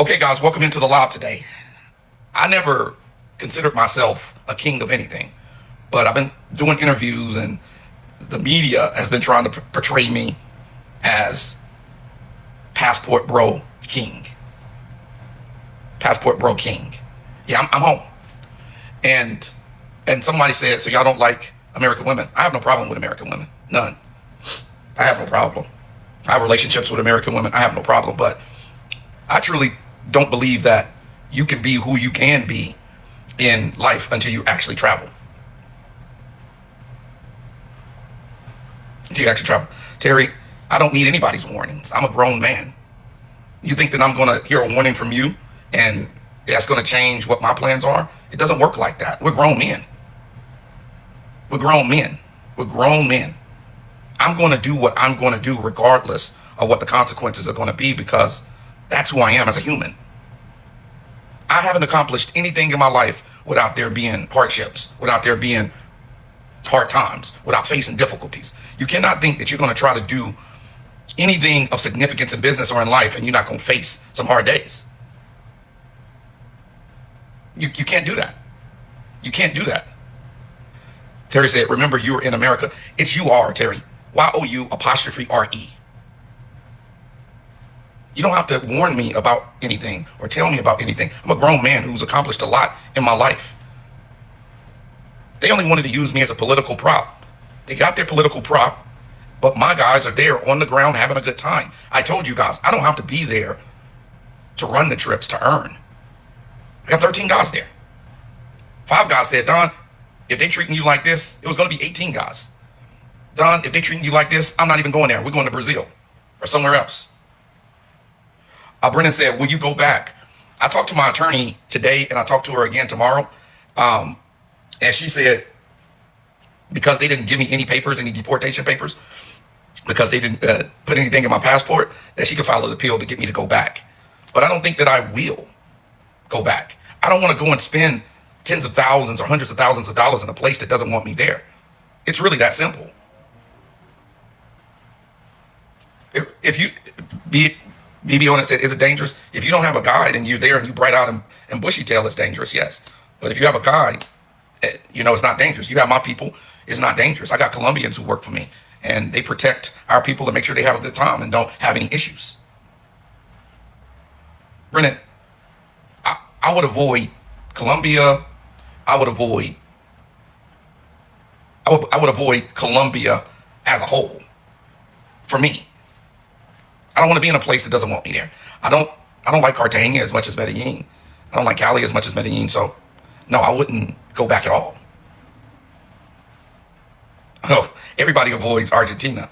Okay, guys, welcome into the live today. I never considered myself a king of anything, but I've been doing interviews and the media has been trying to portray me as passport bro king. Passport bro king. Yeah, I'm home. And somebody said, so y'all don't like American women? I have no problem with American women. None. I have no problem. I have relationships with American women. I have no problem. But I truly don't believe that you can be who you can be in life until you actually travel. Until you actually travel. Terry, I don't need anybody's warnings. I'm a grown man. You think that I'm going to hear a warning from you and that's going to change what my plans are? It doesn't work like that. We're grown men. We're grown men. We're grown men. I'm going to do what I'm going to do regardless of what the consequences are going to be, because that's who I am as a human. I haven't accomplished anything in my life without there being hardships, without there being hard times, without facing difficulties. You cannot think that you're going to try to do anything of significance in business or in life and you're not going to face some hard days. You can't do that. You can't do that. Terry said, remember, you're in America. It's you are, Terry. YOU''RE. You don't have to warn me about anything or tell me about anything. I'm a grown man who's accomplished a lot in my life. They only wanted to use me as a political prop. They got their political prop, but my guys are there on the ground having a good time. I told you guys, I don't have to be there to run the trips to earn. I got 13 guys there. 5 guys said, Don, if they treating you like this, it was going to be 18 guys. Don, if they treating you like this, I'm not even going there. We're going to Brazil or somewhere else. Brennan said, will you go back? I talked to my attorney today and I talked to her again tomorrow. And she said, because they didn't give me any papers, any deportation papers, because they didn't put anything in my passport, that she could file an appeal to get me to go back. But I don't think that I will go back. I don't want to go and spend tens of thousands or hundreds of thousands of dollars in a place that doesn't want me there. It's really that simple. If you BB on it said, is it dangerous? If you don't have a guide and you're there and you bright out and bushy tail, it's dangerous, yes. But if you have a guide, it's not dangerous. You have my people, it's not dangerous. I got Colombians who work for me and they protect our people to make sure they have a good time and don't have any issues. Brennan, I would avoid Colombia. I would avoid Colombia as a whole. For me, I don't want to be in a place that doesn't want me there. I don't like Cartagena as much as Medellin. I don't like Cali as much as Medellin. So no, I wouldn't go back at all. Oh, everybody avoids Argentina.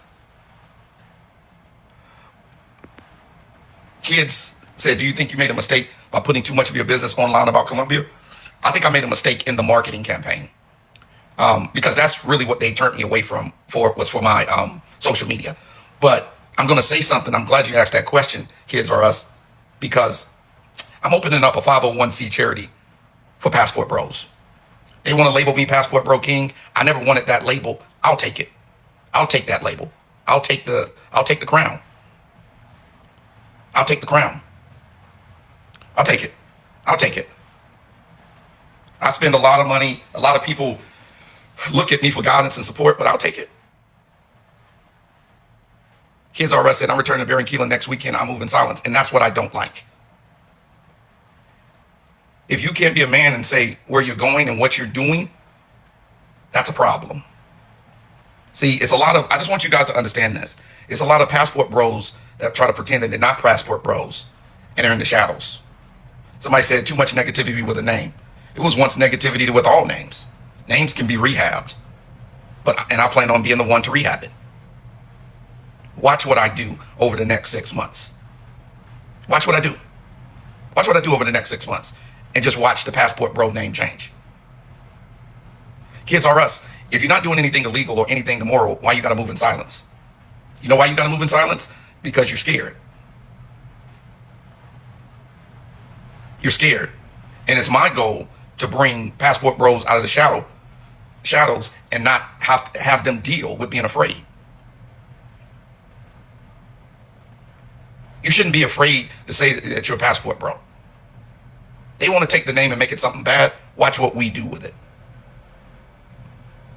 Kids said, do you think you made a mistake by putting too much of your business online about Colombia? I think I made a mistake in the marketing campaign, because that's really what they turned me away from for my social media. But I'm going to say something. I'm glad you asked that question, Kids R Us, because I'm opening up a 501c charity for Passport Bros. They want to label me Passport Bro King. I never wanted that label. I'll take it. I'll take that label. I'll take the crown. I'll take the crown. I'll take it. I'll take it. I spend a lot of money. A lot of people look at me for guidance and support, but I'll take it. Kids are arrested. I'm returning to Barranquilla next weekend. I move in silence. And that's what I don't like. If you can't be a man and say where you're going and what you're doing, that's a problem. See, it's a lot of, I just want you guys to understand this. It's a lot of passport bros that try to pretend that they're not passport bros and they're in the shadows. Somebody said too much negativity with a name. It was once negativity with all names. Names can be rehabbed, and I plan on being the one to rehab it. Watch what I do over the next 6 months. Watch what I do. Watch what I do over the next 6 months. And just watch the passport bro name change. Kids R Us, if you're not doing anything illegal or anything immoral, why you got to move in silence? You know why you got to move in silence? Because you're scared. You're scared. And it's my goal to bring passport bros out of the shadows and not have to have them deal with being afraid. shouldn't be afraid to say that you're a passport bro. They want to take the name and make it something bad. Watch what we do with it.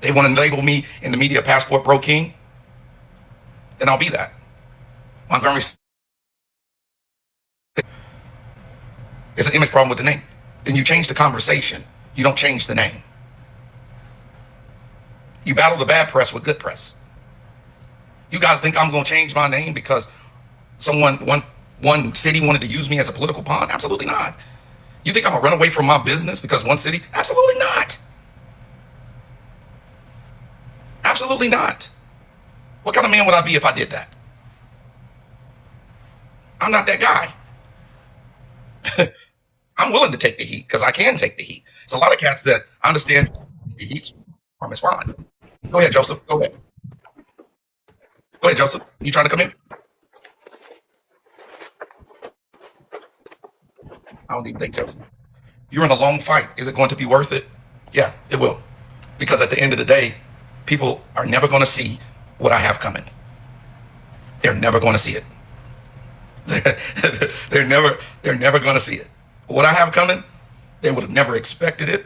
They want to label me in the media passport bro king. Then I'll be that. Montgomery, it's an image problem with the name. Then you change the conversation. You don't change the name. You battle the bad press with good press. You guys think I'm going to change my name because one city wanted to use me as a political pawn? Absolutely not. You think I'm going to run away from my business because one city? Absolutely not. Absolutely not. What kind of man would I be if I did that? I'm not that guy. I'm willing to take the heat because I can take the heat. It's a lot of cats that understand the heat's it's fine. Go ahead, Joseph. Go ahead. Go ahead, Joseph. You trying to come in? I don't even think, Joseph. You're in a long fight. Is it going to be worth it? Yeah, it will. Because at the end of the day, people are never going to see what I have coming. They're never going to see it. they're never going to see it. What I have coming, they would have never expected it.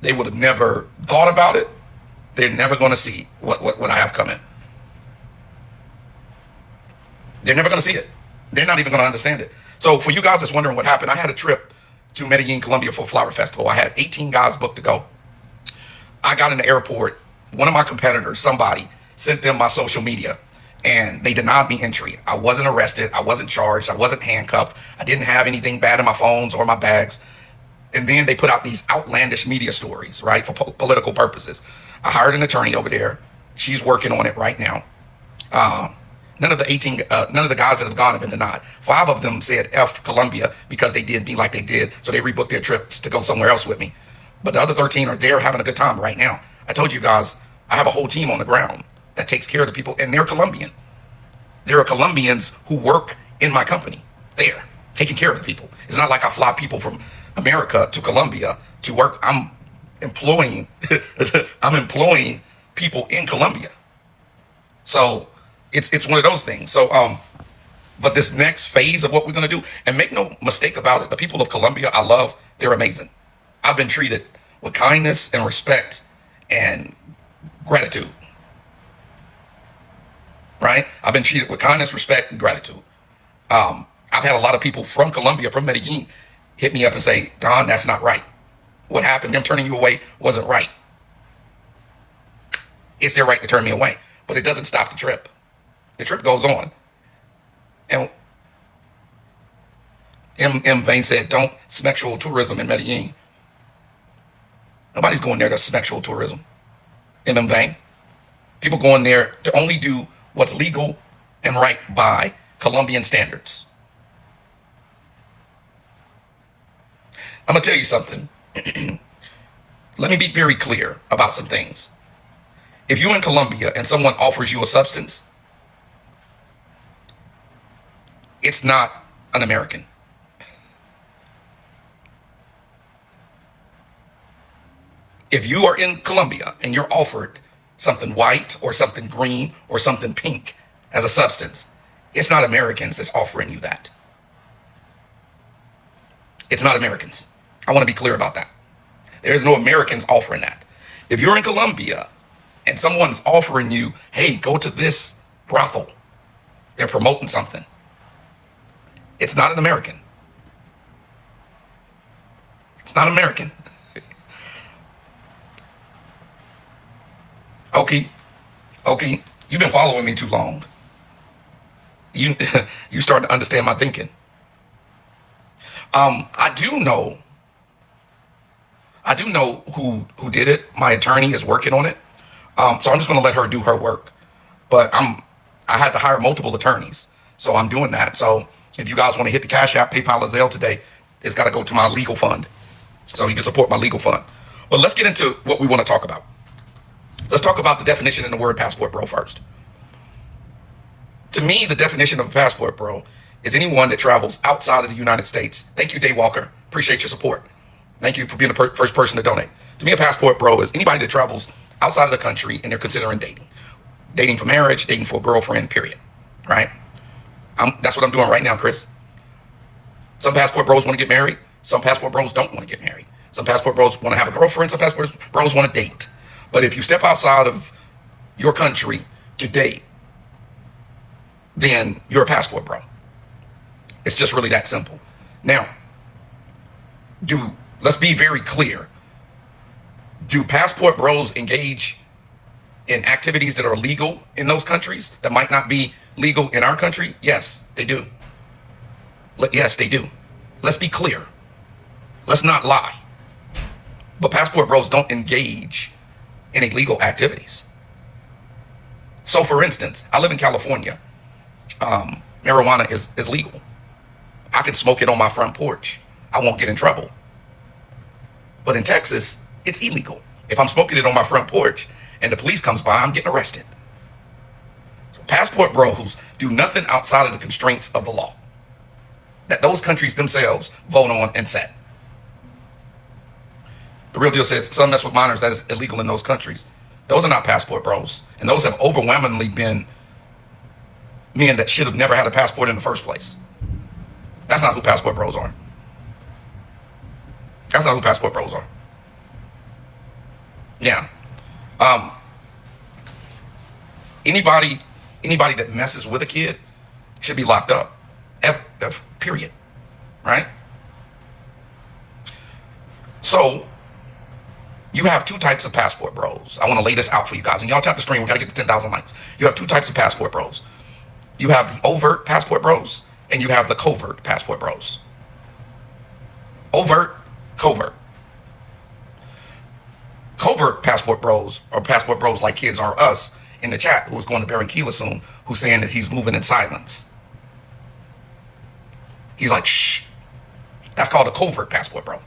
They would have never thought about it. They're never going to see what I have coming. They're never going to see it. They're not even going to understand it. So for you guys that's wondering what happened, I had a trip to Medellin, Colombia for a flower festival. I had 18 guys booked to go. I got in the airport. One of my competitors, somebody, sent them my social media and they denied me entry. I wasn't arrested. I wasn't charged. I wasn't handcuffed. I didn't have anything bad in my phones or my bags. And then they put out these outlandish media stories, right, for political purposes. I hired an attorney over there. She's working on it right now. None of the guys that have gone have been denied. 5 of them said F Colombia because they did me like they did. So they rebooked their trips to go somewhere else with me. But the other 13 are there having a good time right now. I told you guys, I have a whole team on the ground that takes care of the people, and they're Colombian. There are Colombians who work in my company there, taking care of the people. It's not like I fly people from America to Colombia to work. I'm employing people in Colombia. So it's one of those things. So but this next phase of what we're going to do, and make no mistake about it, the people of Colombia I love, they're amazing. I've been treated with kindness and respect and gratitude. Right? I've been treated with kindness, respect, and gratitude. I've had a lot of people from Colombia, from Medellin, hit me up and say, Don, that's not right. What happened, them turning you away wasn't right. It's their right to turn me away, but it doesn't stop the trip. The trip goes on. And M. Vane said, don't sexual tourism in Medellin. Nobody's going there to sexual tourism. M. Vane. People going there to only do what's legal and right by Colombian standards. I'm going to tell you something. Let me be very clear about some things. If you're in Colombia and someone offers you a substance, it's not an American. If you are in Colombia and you're offered something white or something green or something pink as a substance, it's not Americans that's offering you that. It's not Americans. I want to be clear about that. There's no Americans offering that. If you're in Colombia and someone's offering you, hey, go to this brothel, they're promoting something, it's not an American. It's not American. Okay, you've been following me too long. You starting to understand my thinking. I do know who did it. My attorney is working on it. So I'm just going to let her do her work. But I had to hire multiple attorneys, so I'm doing that. So if you guys want to hit the Cash App, PayPal, or Zelle today, it's got to go to my legal fund, so you can support my legal fund. But let's get into what we want to talk about. Let's talk about the definition in the word passport bro first. To me, the definition of a passport bro is anyone that travels outside of the United States. Thank you, Day Walker. Appreciate your support. Thank you for being the first person to donate. To me, a passport bro is anybody that travels outside of the country and they're considering dating. Dating for marriage, dating for a girlfriend, period. Right? That's what I'm doing right now, Chris. Some passport bros want to get married. Some passport bros don't want to get married. Some passport bros want to have a girlfriend. Some passport bros want to date. But if you step outside of your country to date, then you're a passport bro. It's just really that simple. Now, let's be very clear. Do passport bros engage in activities that are legal in those countries that might not be legal in our country? Yes, they do. Yes, they do. Let's be clear. Let's not lie. But passport bros don't engage in illegal activities. So for instance, I live in California. Marijuana is legal. I can smoke it on my front porch. I won't get in trouble. But in Texas, it's illegal. If I'm smoking it on my front porch and the police comes by, I'm getting arrested. So passport bros do nothing outside of the constraints of the law that those countries themselves vote on and set. The real deal says some mess with minors that is illegal in those countries. Those are not passport bros. And those have overwhelmingly been men that should have never had a passport in the first place. That's not who passport bros are. That's not who passport bros are. Yeah. Anybody that messes with a kid should be locked up. Period. Right? So you have two types of passport bros. I want to lay this out for you guys. And y'all tap the stream. We got to get to 10,000 likes. You have two types of passport bros. You have the overt passport bros and you have the covert passport bros. Overt, covert. Covert passport bros or passport bros like kids are us in the chat who's going to Barranquilla soon, who's saying that he's moving in silence. He's like, shh. That's called a covert passport bro.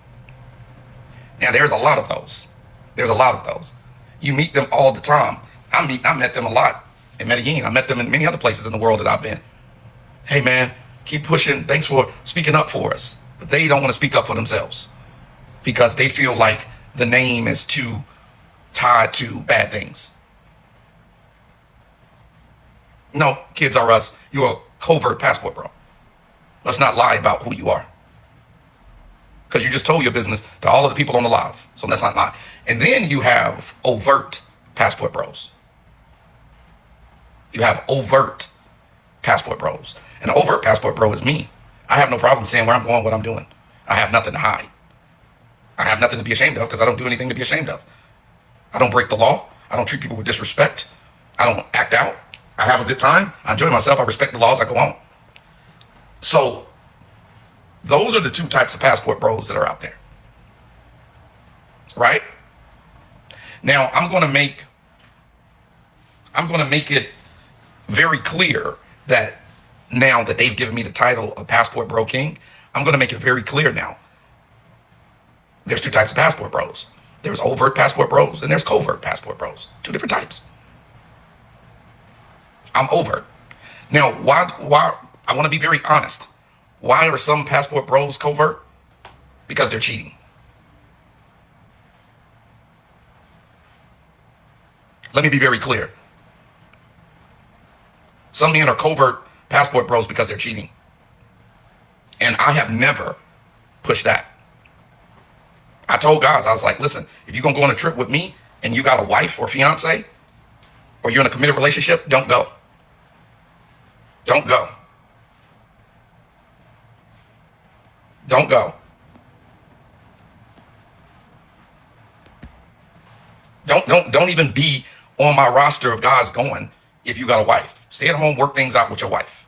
Now, there's a lot of those. There's a lot of those. You meet them all the time. I met them a lot in Medellin. I met them in many other places in the world that I've been. Hey, man, keep pushing. Thanks for speaking up for us. But they don't want to speak up for themselves because they feel like the name is too tied to bad things. No, kids are us. You're a covert passport bro. Let's not lie about who you are. Because you just told your business to all of the people on the live. So let's not lie. And then you have overt passport bros. You have overt passport bros. And an overt passport bro is me. I have no problem saying where I'm going, what I'm doing. I have nothing to hide. I have nothing to be ashamed of because I don't do anything to be ashamed of. I don't break the law. I don't treat people with disrespect. I don't act out. I have a good time. I enjoy myself. I respect the laws. I go home. So those are the two types of passport bros that are out there. Right? Now, I'm going to make it very clear that now that they've given me the title of Passport Bro King, I'm going to make it very clear now. There's two types of passport bros. There's overt passport bros and there's covert passport bros. Two different types. I'm overt. Now, why I want to be very honest. Why are some passport bros covert? Because they're cheating. Let me be very clear. Some men are covert passport bros because they're cheating. And I have never pushed that. I told guys, I was like, listen, if you're going to go on a trip with me and you got a wife or fiance or you're in a committed relationship, don't go. Don't go. Don't go. Don't even be on my roster of guys going if you got a wife. Stay at home, work things out with your wife.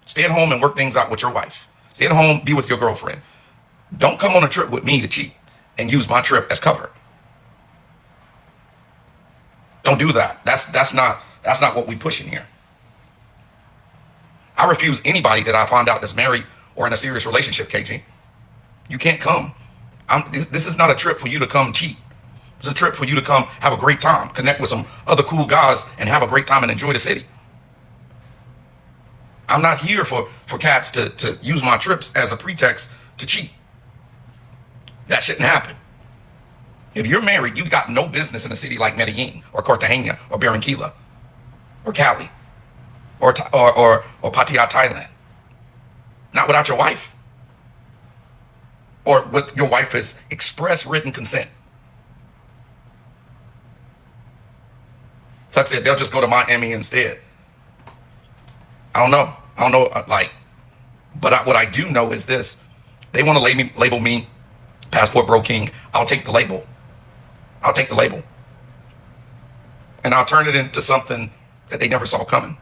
Stay at home and work things out with your wife. Stay at home, be with your girlfriend. Don't come on a trip with me to cheat and use my trip as cover. Don't do that. That's not what we pushing here. I refuse anybody that I find out that's married or in a serious relationship, KG. You can't come. This is not a trip for you to come cheat. It's a trip for you to come have a great time, connect with some other cool guys and have a great time and enjoy the city. I'm not here for cats to use my trips as a pretext to cheat. That shouldn't happen. If you're married, you've got no business in a city like Medellin or Cartagena or Barranquilla or Cali. or Pattaya, Thailand. Not without your wife, or with your wife's express written consent. So like I said, they'll just go to Miami instead. I don't know. But what I do know is this: they want to label me Passport Bro King. I'll take the label. I'll take the label, and I'll turn it into something that they never saw coming.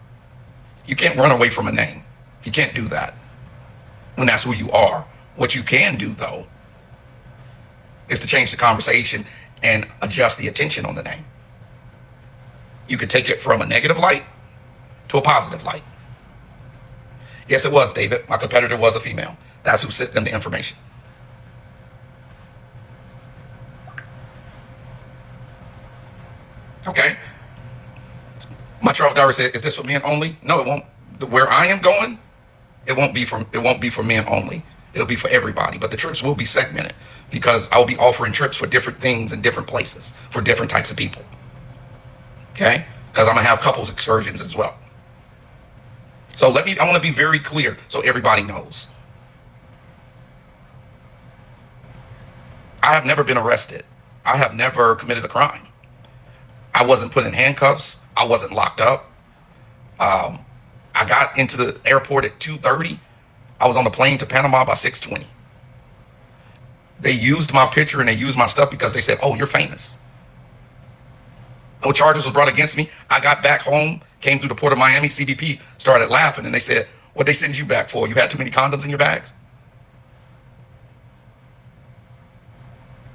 You can't run away from a name. You can't do that when that's who you are. What you can do, though, is to change the conversation and adjust the attention on the name. You could take it from a negative light to a positive light. Yes, it was, David. My competitor was a female. That's who sent them the information. Okay. My travel diary said, "Is this for men only?" No, it won't. Where I am going, it won't be for men only. It'll be for everybody. But the trips will be segmented because I'll be offering trips for different things in different places for different types of people. Okay? Because I'm gonna have couples excursions as well. So I want to be very clear so everybody knows. I have never been arrested. I have never committed a crime. I wasn't put in handcuffs. I wasn't locked up. I got into the airport at 2:30. I was on the plane to Panama by 6:20. They used my picture and they used my stuff because they said, "Oh, you're famous." No charges was brought against me. I got back home, came through the port of Miami, CBP started laughing, and they said, "What'd they send you back for? You had too many condoms in your bags?"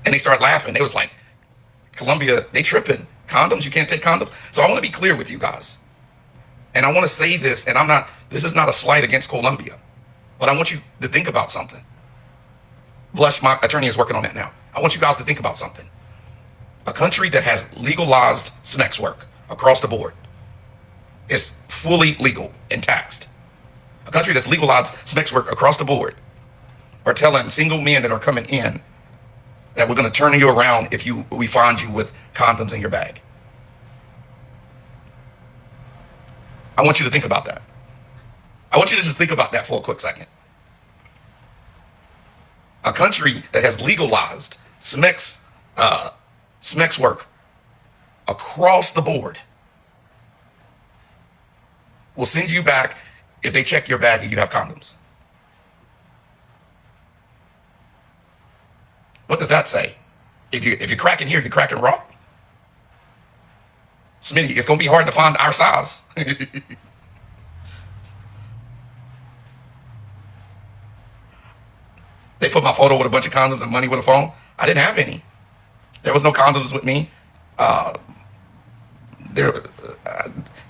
And they started laughing. They was like, "Colombia, they tripping. Condoms? You can't take condoms?" So I want to be clear with you guys. And I want to say this, and this is not a slight against Colombia, but I want you to think about something. Blush, my attorney is working on that now. I want you guys to think about something. A country that has legalized sex work across the board is fully legal and taxed. A country that's legalized sex work across the board are telling single men that are coming in that we're going to turn you around if we find you with condoms in your bag. I want you to think about that. I want you to just think about that for a quick second. A country that has legalized sex work across the board will send you back if they check your bag and you have condoms. What does that say? If you're cracking here, you're cracking raw. Smitty, it's gonna be hard to find our size. They put my photo with a bunch of condoms and money with a phone. I didn't have any. There was no condoms with me.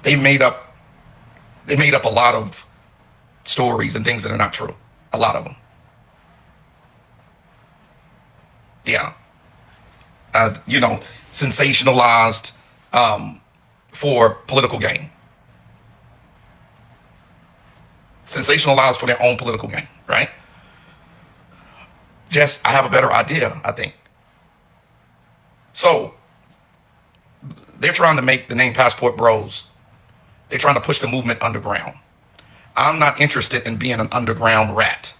They made up a lot of stories and things that are not true. A lot of them. Yeah. Sensationalized for political gain. Sensationalized for their own political gain, right? I have a better idea, I think. So, they're trying to make the name Passport Bros. They're trying to push the movement underground. I'm not interested in being an underground rat.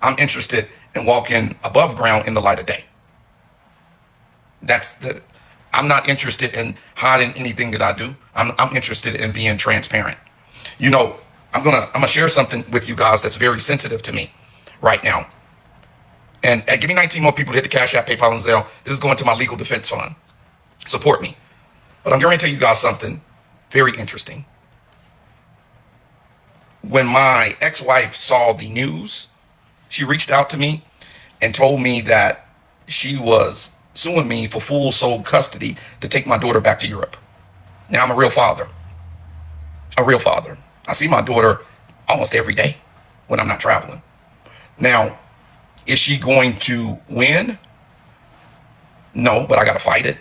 I'm interested in walking above ground in the light of day. I'm not interested in hiding anything that I do. I'm interested in being transparent. I'm gonna share something with you guys that's very sensitive to me right now. And give me 19 more people to hit the Cash App, PayPal, and Zelle. This is going to my legal defense fund. Support me. But I'm going to tell you guys something very interesting. When my ex-wife saw the news, she reached out to me and told me that she was suing me for full sole custody to take my daughter back to Europe. Now I'm a real father. A real father. I see my daughter almost every day when I'm not traveling. Now, is she going to win? No, but I got to fight it.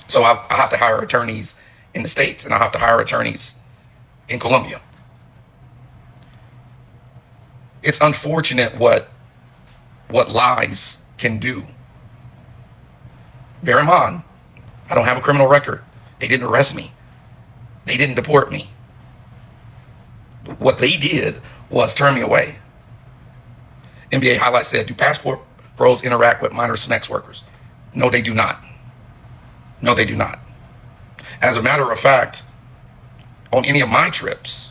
So I have to hire attorneys in the States, and I have to hire attorneys in Colombia. It's unfortunate what lies can do. Bear in mind, I don't have a criminal record. They didn't arrest me. They didn't deport me. What they did was turn me away. NBA Highlight said, do passport bros interact with minor sex workers? No, they do not. No, they do not. As a matter of fact, on any of my trips,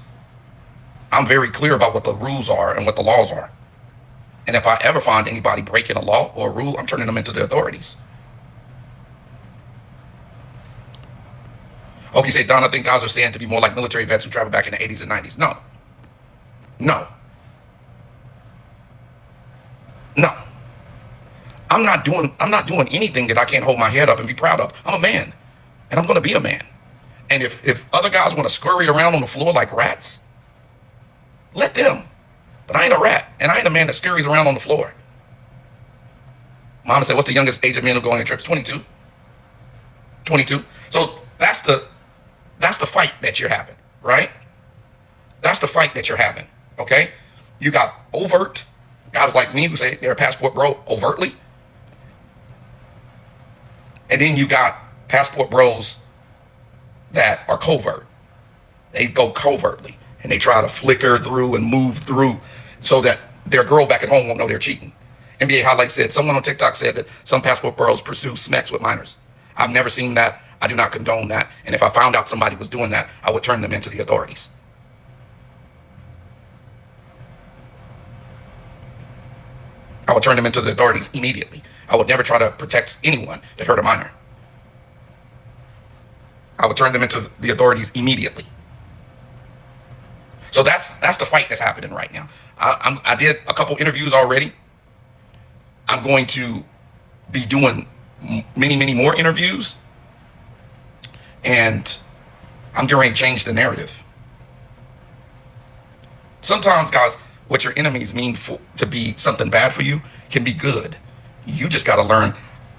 I'm very clear about what the rules are and what the laws are. And if I ever find anybody breaking a law or a rule, I'm turning them into the authorities. Okay, say, Don, I think guys are saying to be more like military vets who traveled back in the 80s and 90s. No. No. No. I'm not doing anything that I can't hold my head up and be proud of. I'm a man. And I'm going to be a man. And if other guys want to scurry around on the floor like rats, let them. But I ain't a rat. And I ain't a man that scurries around on the floor. Mama said, what's the youngest age of men who go on trips? 22. 22. So that's the fight that you're having, right? That's the fight that you're having, okay? You got overt guys like me who say they're a passport bro overtly. And then you got passport bros that are covert. They go covertly and they try to flicker through and move through so that their girl back at home won't know they're cheating. NBA Highlight said, someone on TikTok said that some passport bros pursue smacks with minors. I've never seen that. I do not condone that. And if I found out somebody was doing that, I would turn them into the authorities. I would turn them into the authorities immediately. I would never try to protect anyone that hurt a minor. I would turn them into the authorities immediately. So that's the fight that's happening right now. I did a couple interviews already. I'm going to be doing many more interviews. And I'm going to change the narrative. Sometimes, guys, what your enemies mean to be something bad for you can be good. You just got to learn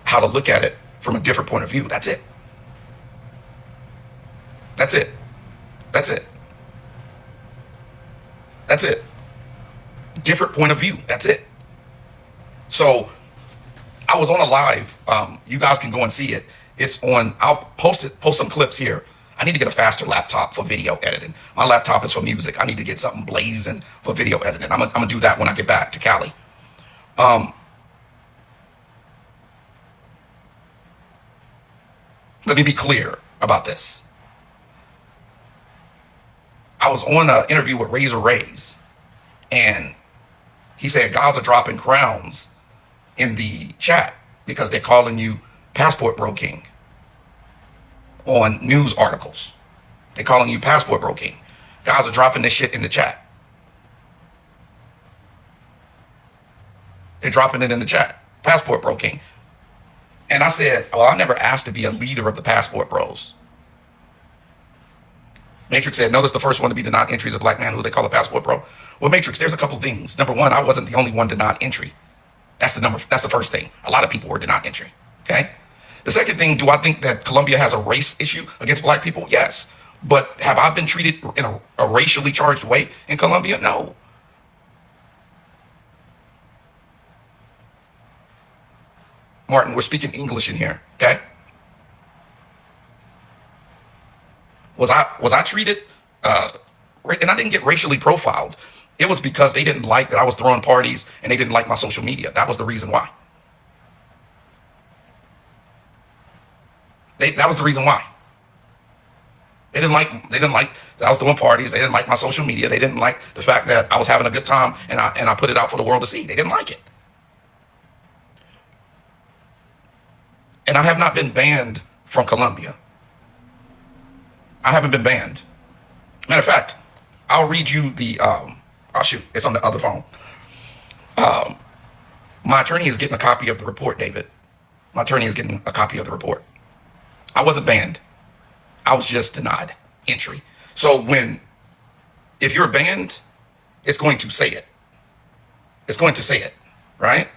how to look at it from a different point of view. That's it. That's it. That's it. That's it. Different point of view. That's it. So I was on a live. You guys can go and see it. It's on, I'll post some clips here. I need to get a faster laptop for video editing. My laptop is for music. I need to get something blazing for video editing. I'm gonna do that when I get back to Cali. Let me be clear about this. I was on an interview with Razor Rays, and he said guys are dropping crowns in the chat because they're calling you Passport Bro King on news articles. They're calling you Passport Bro King. Guys are dropping this shit in the chat. They're dropping it in the chat. Passport Bro King. And I said, well, I never asked to be a leader of the Passport Bros. Matrix said, notice the first one to be denied entry is a black man who they call a passport bro. Well, Matrix, there's a couple things. Number one, I wasn't the only one denied entry. That's the first thing. A lot of people were denied entry. Okay. The second thing, do I think that Colombia has a race issue against black people? Yes. But have I been treated in a racially charged way in Colombia? No. Martin, we're speaking English in here. Okay. Was I treated, and I didn't get racially profiled. It was because they didn't like that I was throwing parties and they didn't like my social media. That was the reason why. That was the reason why. They didn't like that I was throwing parties. They didn't like my social media. They didn't like the fact that I was having a good time and I put it out for the world to see. They didn't like it. And I have not been banned from Colombia. I haven't been banned. Matter of fact, I'll read you the, oh shoot, it's on the other phone. My attorney is getting a copy of the report, David. My attorney is getting a copy of the report. I wasn't banned. I was just denied entry. So if you're banned, it's going to say it. It's going to say it, right?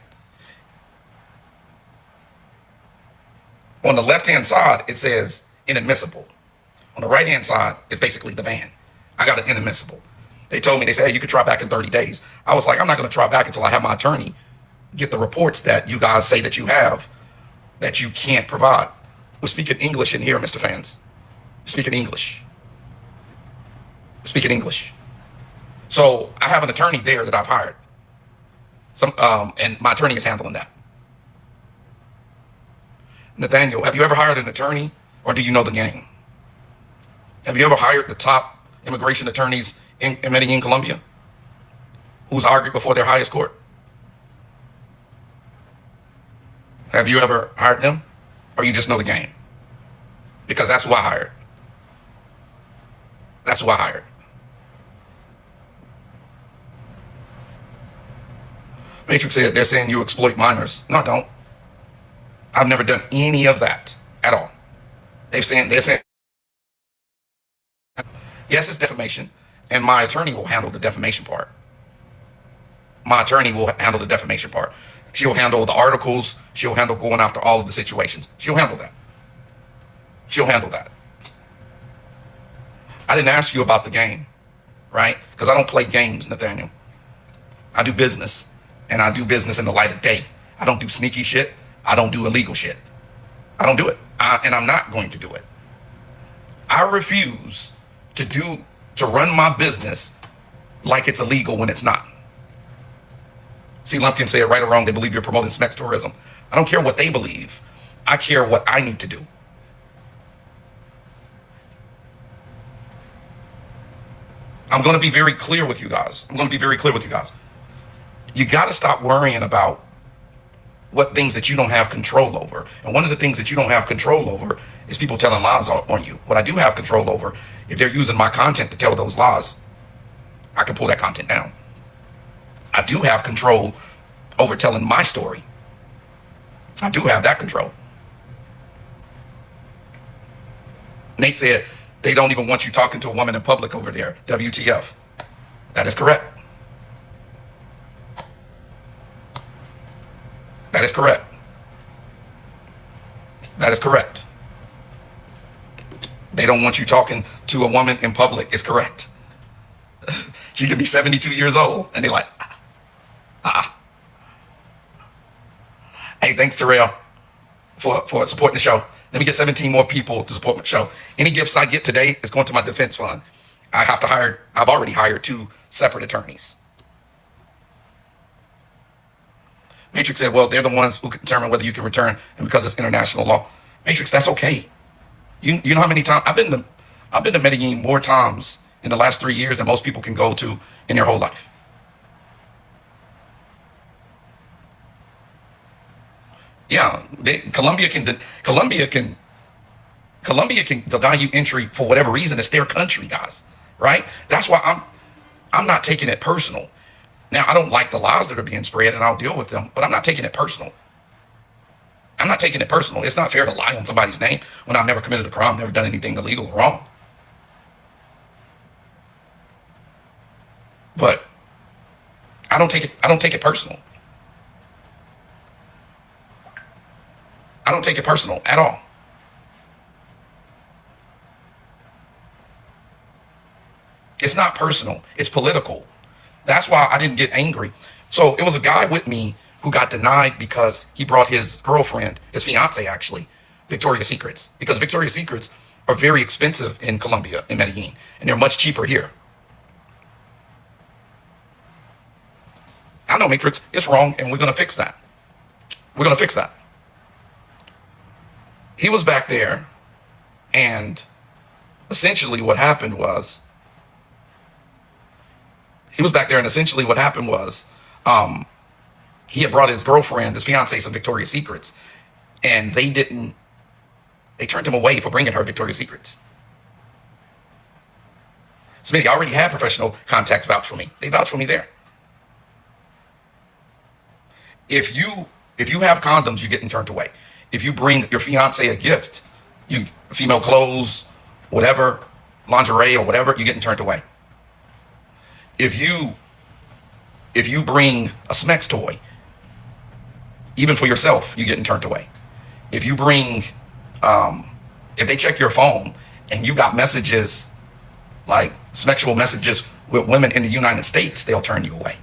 On the left-hand side, it says inadmissible. On the right-hand side, it's basically the ban. I got an inadmissible. They told me, they said, hey, you could try back in 30 days. I was like, I'm not going to try back until I have my attorney get the reports that you guys say that you have, that you can't provide. We're speaking English in here, Mr. Fans. We're speaking English. We're speaking English. So I have an attorney there that I've hired. And my attorney is handling that. Nathaniel, have you ever hired an attorney, or do you know the game? Have you ever hired the top immigration attorneys in Medellin, Colombia, who's argued before their highest court? Have you ever hired them, or you just know the game? Because that's who I hired. That's who I hired. Matrix said they're saying you exploit minors. No, I don't. I've never done any of that at all. They're saying yes, it's defamation, and my attorney will handle the defamation part. My attorney will handle the defamation part. She'll handle the articles. She'll handle going after all of the situations. She'll handle that. She'll handle that. I didn't ask you about the game, right? Because I don't play games, Nathaniel. I do business, and I do business in the light of day. I don't do sneaky shit. I don't do illegal shit. I don't do it, and I'm not going to do it. I refuse to run my business like it's illegal when it's not. See, Lumpkin said, right or wrong, they believe you're promoting sex tourism. I don't care what they believe. I care what I need to do. I'm going to be very clear with you guys. You got to stop worrying about what things that you don't have control over. And one of the things that you don't have control over is people telling lies on you. What I do have control over, if they're using my content to tell those lies, I can pull that content down. I do have control over telling my story. I do have that control. Nate said they don't even want you talking to a woman in public over there. WTF. That is correct. That is correct. That is correct. They don't want you talking to a woman in public. It's correct. She could be 72 years old, and they're like, Hey, thanks, Terrell, for supporting the show. Let me get 17 more people to support my show. Any gifts I get today is going to my defense fund. I've already hired 2 separate attorneys. Matrix said, well, they're the ones who can determine whether you can return, and because it's international law. Matrix, that's okay. You know how many times I've been to Medellin more times in the last 3 years than most people can go to in their whole life. Yeah, Colombia can deny you entry for whatever reason. It's their country, guys, right? That's why I'm not taking it personal. Now, I don't like the lies that are being spread, and I'll deal with them, but I'm not taking it personal. I'm not taking it personal. It's not fair to lie on somebody's name when I've never committed a crime, never done anything illegal or wrong. But I don't take it personal. I don't take it personal at all. It's not personal. It's political. That's why I didn't get angry. So it was a guy with me who got denied because he brought his girlfriend, his fiance actually, Victoria's Secrets. Because Victoria's Secrets are very expensive in Colombia, in Medellin, and they're much cheaper here. I know, Matrix, it's wrong, and we're going to fix that. We're going to fix that. He was back there, and essentially what happened was, he had brought his girlfriend, his fiance, some Victoria's Secrets, and they turned him away for bringing her Victoria's Secrets. Smitty, I already had professional contacts vouch for me. They vouch for me there. If you have condoms, you're getting turned away. If you bring your fiance a gift, female clothes, whatever, lingerie or whatever, you're getting turned away. If you bring a sex toy, even for yourself, you're getting turned away. If you bring, if they check your phone and you got messages like sexual messages with women in the United States, they'll turn you away.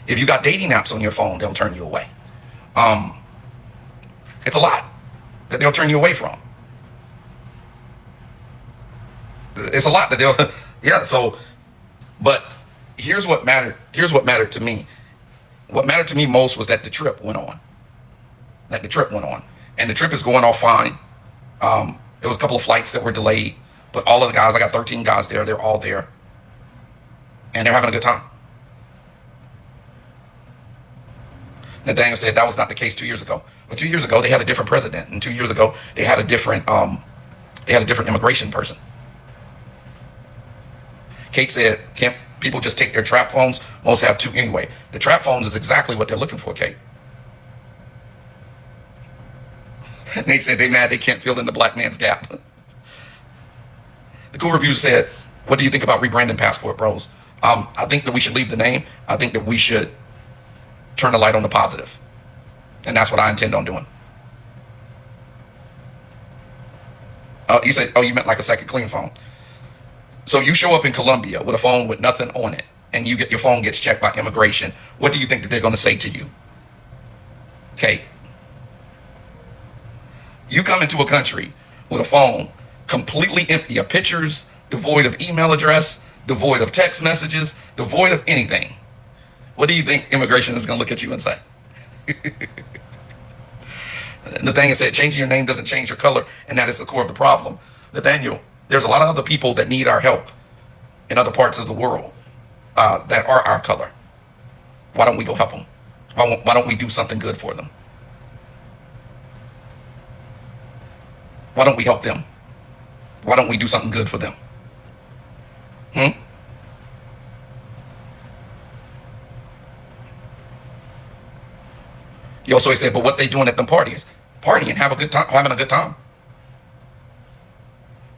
If you got dating apps on your phone, they'll turn you away. It's a lot that they'll turn you away from. It's a lot that they'll, yeah. So, but here's what mattered. Here's what mattered to me. What mattered to me most was that the trip went on. That the trip went on, and the trip is going off fine. There was a couple of flights that were delayed, but all of the guys, I got 13 guys there. They're all there, and they're having a good time. Nathaniel said that was not the case 2 years ago. But 2 years ago, they had a different president, and 2 years ago, they had a different immigration person. Kate said, can't people just take their trap phones? Most have two anyway. The trap phones is exactly what they're looking for, Kate. Nate said they mad they can't fill in the black man's gap. The Cool Review said, what do you think about rebranding Passport Bros? I think that we should leave the name. I think that we should turn the light on the positive. And that's what I intend on doing. You said, oh, you meant like a second clean phone. So you show up in Colombia with a phone with nothing on it, and your phone gets checked by immigration. What do you think that they're going to say to you? Kate, you come into a country with a phone completely empty of pictures, devoid of email address, devoid of text messages, devoid of anything. What do you think immigration is going to look at you and say? Nathaniel said, changing your name doesn't change your color, and that is the core of the problem. Nathaniel, there's a lot of other people that need our help in other parts of the world that are our color. Why don't we go help them? Why don't we do something good for them? Why don't we help them? Why don't we do something good for them? You also said, but what they doing at them parties? Partying, having a good time.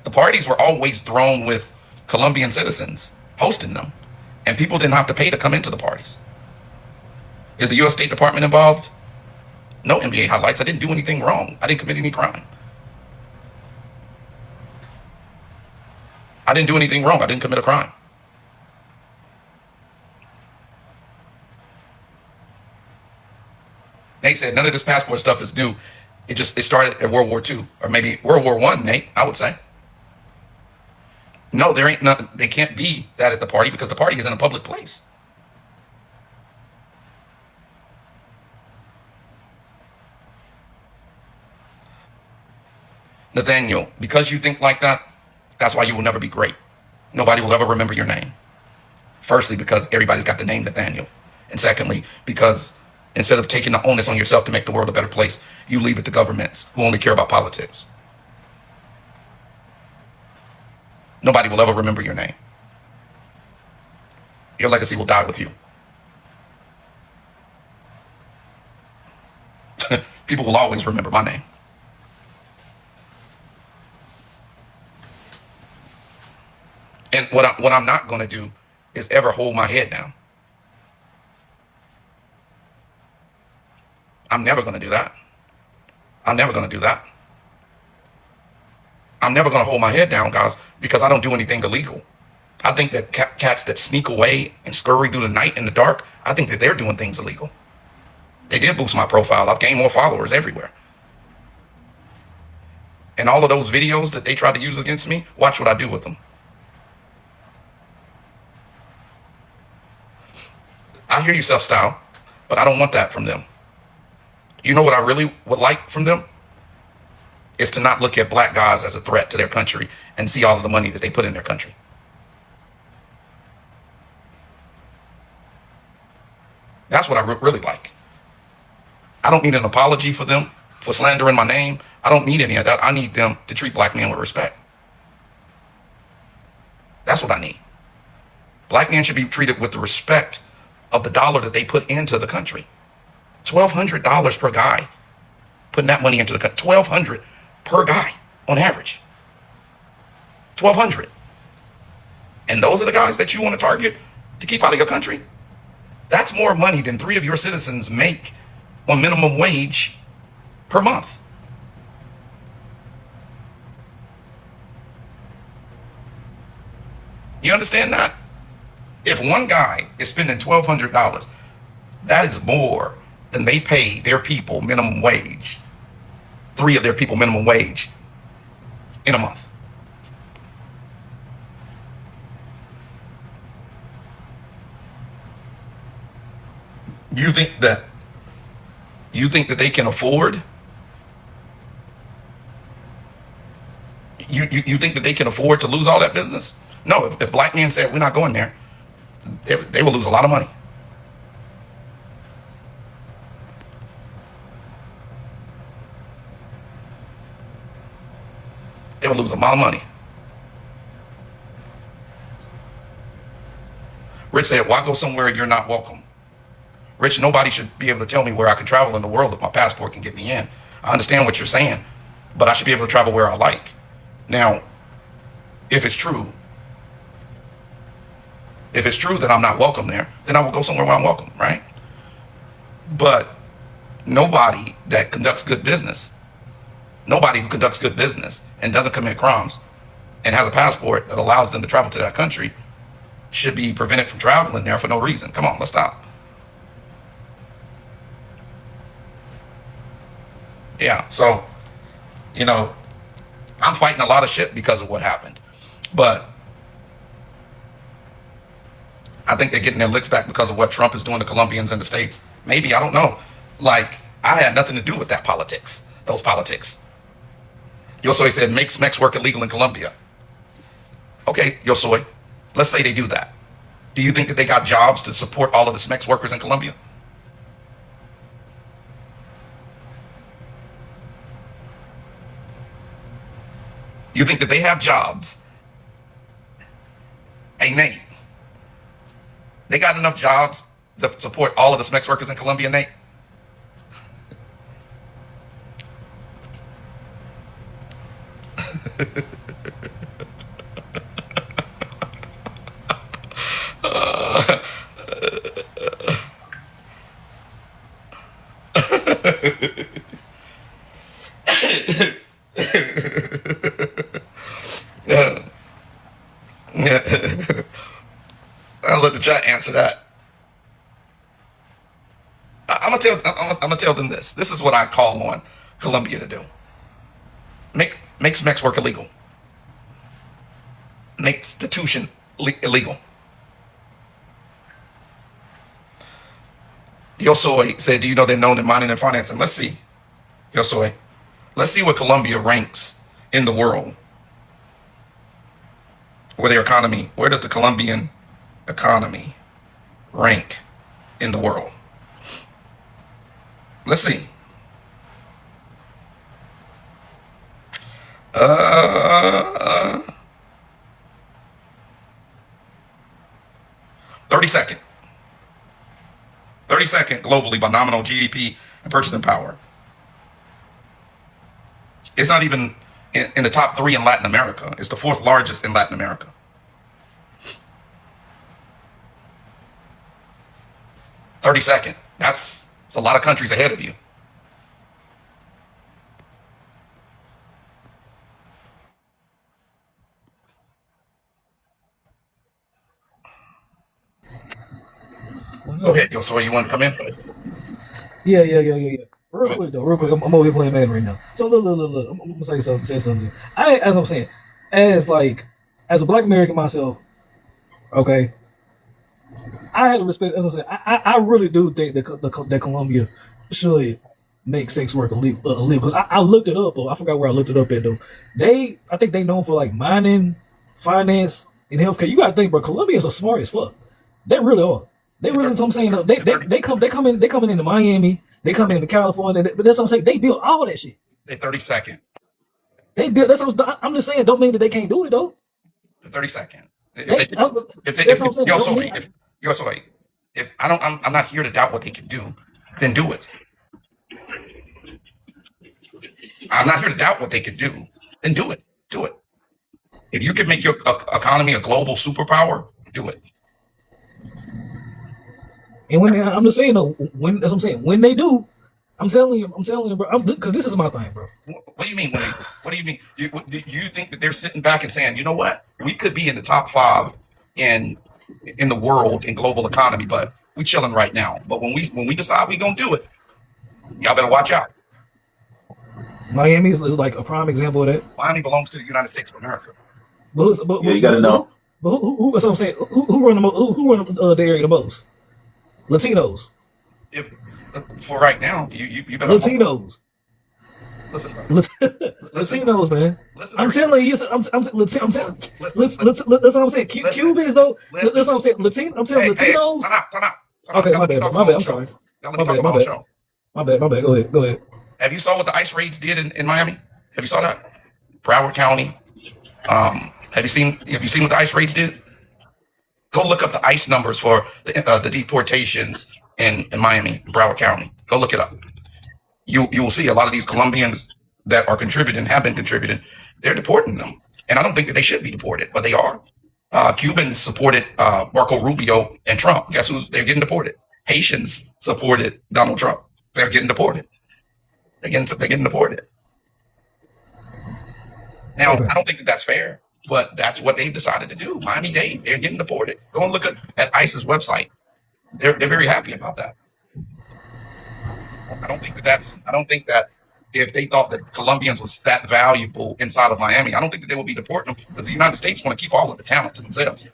The parties were always thrown with Colombian citizens hosting them, and people didn't have to pay to come into the parties. Is the U.S. State Department involved? No NBA highlights. I didn't do anything wrong. I didn't commit any crime. I didn't do anything wrong. I didn't commit a crime. Nate said, none of this passport stuff is new. It started at World War II, or maybe World War I, Nate, I would say. No, there ain't nothing. They can't be that at the party because the party is in a public place. Nathaniel, because you think like that, that's why you will never be great. Nobody will ever remember your name. Firstly, because everybody's got the name Nathaniel. And secondly, because instead of taking the onus on yourself to make the world a better place, you leave it to governments who only care about politics. Nobody will ever remember your name. Your legacy will die with you. People will always remember my name. And what I'm not going to do is ever hold my head down. I'm never going to do that. I'm never going to do that. I'm never going to hold my head down, guys, because I don't do anything illegal. I think that cats that sneak away and scurry through the night in the dark, I think that they're doing things illegal. They did boost my profile. I've gained more followers everywhere. And all of those videos that they tried to use against me, watch what I do with them. I hear you, self-style, but I don't want that from them. You know what I really would like from them? Is to not look at black guys as a threat to their country and see all of the money that they put in their country. That's what I really like. I don't need an apology for them for slandering my name. I don't need any of that. I need them to treat black men with respect. That's what I need. Black men should be treated with the respect of the dollar that they put into the country. $1,200 per guy, putting that money into the country. $1,200 per guy on average. $1,200. And those are the guys that you want to target to keep out of your country. That's more money than 3 of your citizens make on minimum wage per month. You understand that? If one guy is spending $1,200, that is more than they pay their people minimum wage, 3 of their people minimum wage in a month. You think that they can afford you think that they can afford to lose all that business? No, if black men said we're not going there, they will lose a lot of money. They will lose a lot of money. Rich said, why go somewhere you're not welcome? Rich, nobody should be able to tell me where I can travel in the world if my passport can get me in. I understand what you're saying, but I should be able to travel where I like. Now, if it's true that I'm not welcome there, then I will go somewhere where I'm welcome, right? But nobody that conducts good business, nobody who conducts good business and doesn't commit crimes and has a passport that allows them to travel to that country should be prevented from traveling there for no reason. Come on, let's stop. Yeah, so, I'm fighting a lot of shit because of what happened. But I think they're getting their licks back because of what Trump is doing to Colombians in the States. Maybe, I don't know. Like, I had nothing to do with that politics, those politics. Yosoy said, make Smex work illegal in Colombia. Okay, Yosoy, let's say they do that. Do you think that they got jobs to support all of the Smex workers in Colombia? You think that they have jobs? Hey, Nate, they got enough jobs to support all of the Smex workers in Colombia, Nate? I'll let the chat answer that. I'm gonna tell them this. This is what I call on Colombia to do. Make Smex work illegal. Make institution illegal. Yosoy said, do you know they're known in mining and financing? Let's see. Yosoy. Let's see what Colombia ranks in the world. Where their economy, where does the Colombian economy rank in the world? Let's see. 32nd. 32nd globally by nominal GDP and purchasing power. It's not even in the top 3 in Latin America. It's the 4th largest in Latin America. $32nd. That's a lot of countries ahead of you. Go ahead, so you want to come in? Yeah. Real quick, I'm over here playing Madden right now. So look. I'm gonna say something. As I'm saying, as a Black American myself, okay, I had to respect. As I'm saying, I really do think that Colombia should make sex work illegal because I looked it up. I forgot where I looked it up at though. I think they known for like mining, finance, and healthcare. You gotta think, bro. Colombians are smart as fuck. They really are. They really, that's what I'm saying. They come into Miami. They come into California. But that's what I'm saying. They built all that shit. They're 32nd. They built. That's what I'm just saying. Don't mean that they can't do it though. The 32nd. If I'm not here to doubt what they can do, then do it. I'm not here to doubt what they can do, then do it. Do it. If you can make your economy a global superpower, do it. And I'm just saying though, that's what I'm saying. When they do, I'm telling you, bro. Because this is my thing, bro. What do you mean? What do you mean? You think that they're sitting back and saying, you know what? We could be in the top 5 in the world in global economy, but we chilling right now. But when we decide we gonna do it, y'all better watch out. Miami is like a prime example of that. Miami belongs to the United States of America. But you gotta know. But who? That's what I'm saying. Who run the area the most? Latinos. if for right now, you better Latinos. listen, bro. Listen, Latinos, man. listen, I'm telling you, I'm saying, listen, that's what I'm saying. listen, Cubans, though. That's listen. what I'm saying. I'm saying Hey, Latinos. time out, time out, time out. Okay, Y'all my let me bad, talk bro. on My my bad. own I'm show. sorry. Y'all let me My talk bad. on my My own bad. show. My bad. My bad. Go ahead. Go ahead. Have you saw what the ICE raids did in Miami? Have you saw that? Broward County. Have you seen what the ICE raids did? Go look up the ICE numbers for the deportations in Miami, Broward County. Go look it up. You will see a lot of these Colombians that are contributing, have been contributing. They're deporting them, and I don't think that they should be deported, but they are. Cubans supported Marco Rubio and Trump. Guess who? They're getting deported. Haitians supported Donald Trump. They're getting deported. They're getting deported. Now, Okay. I don't think that that's fair, but that's what they've decided to do. Miami-Dade, they're getting deported. Go and look at ICE's website. They're very happy about that. I don't think that if they thought that Colombians was that valuable inside of Miami, I don't think that they would be deporting them because the United States want to keep all of the talent to themselves.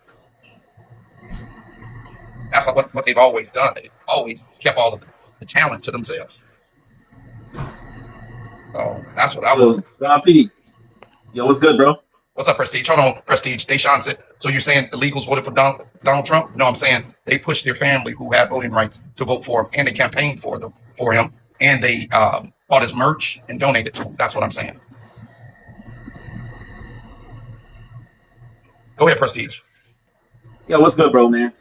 That's what they've always done. They've always kept all of the talent to themselves. So that's what I was. Yo, Don P. Yo, what's good, bro? What's up, Prestige? Hold on, Prestige. Deshaun said, so you're saying illegals voted for Donald Trump? No, I'm saying they pushed their family who had voting rights to vote for him, and they campaigned for him, and they bought his merch and donated to him. That's what I'm saying. Go ahead, Prestige. Yo, what's good, bro, man?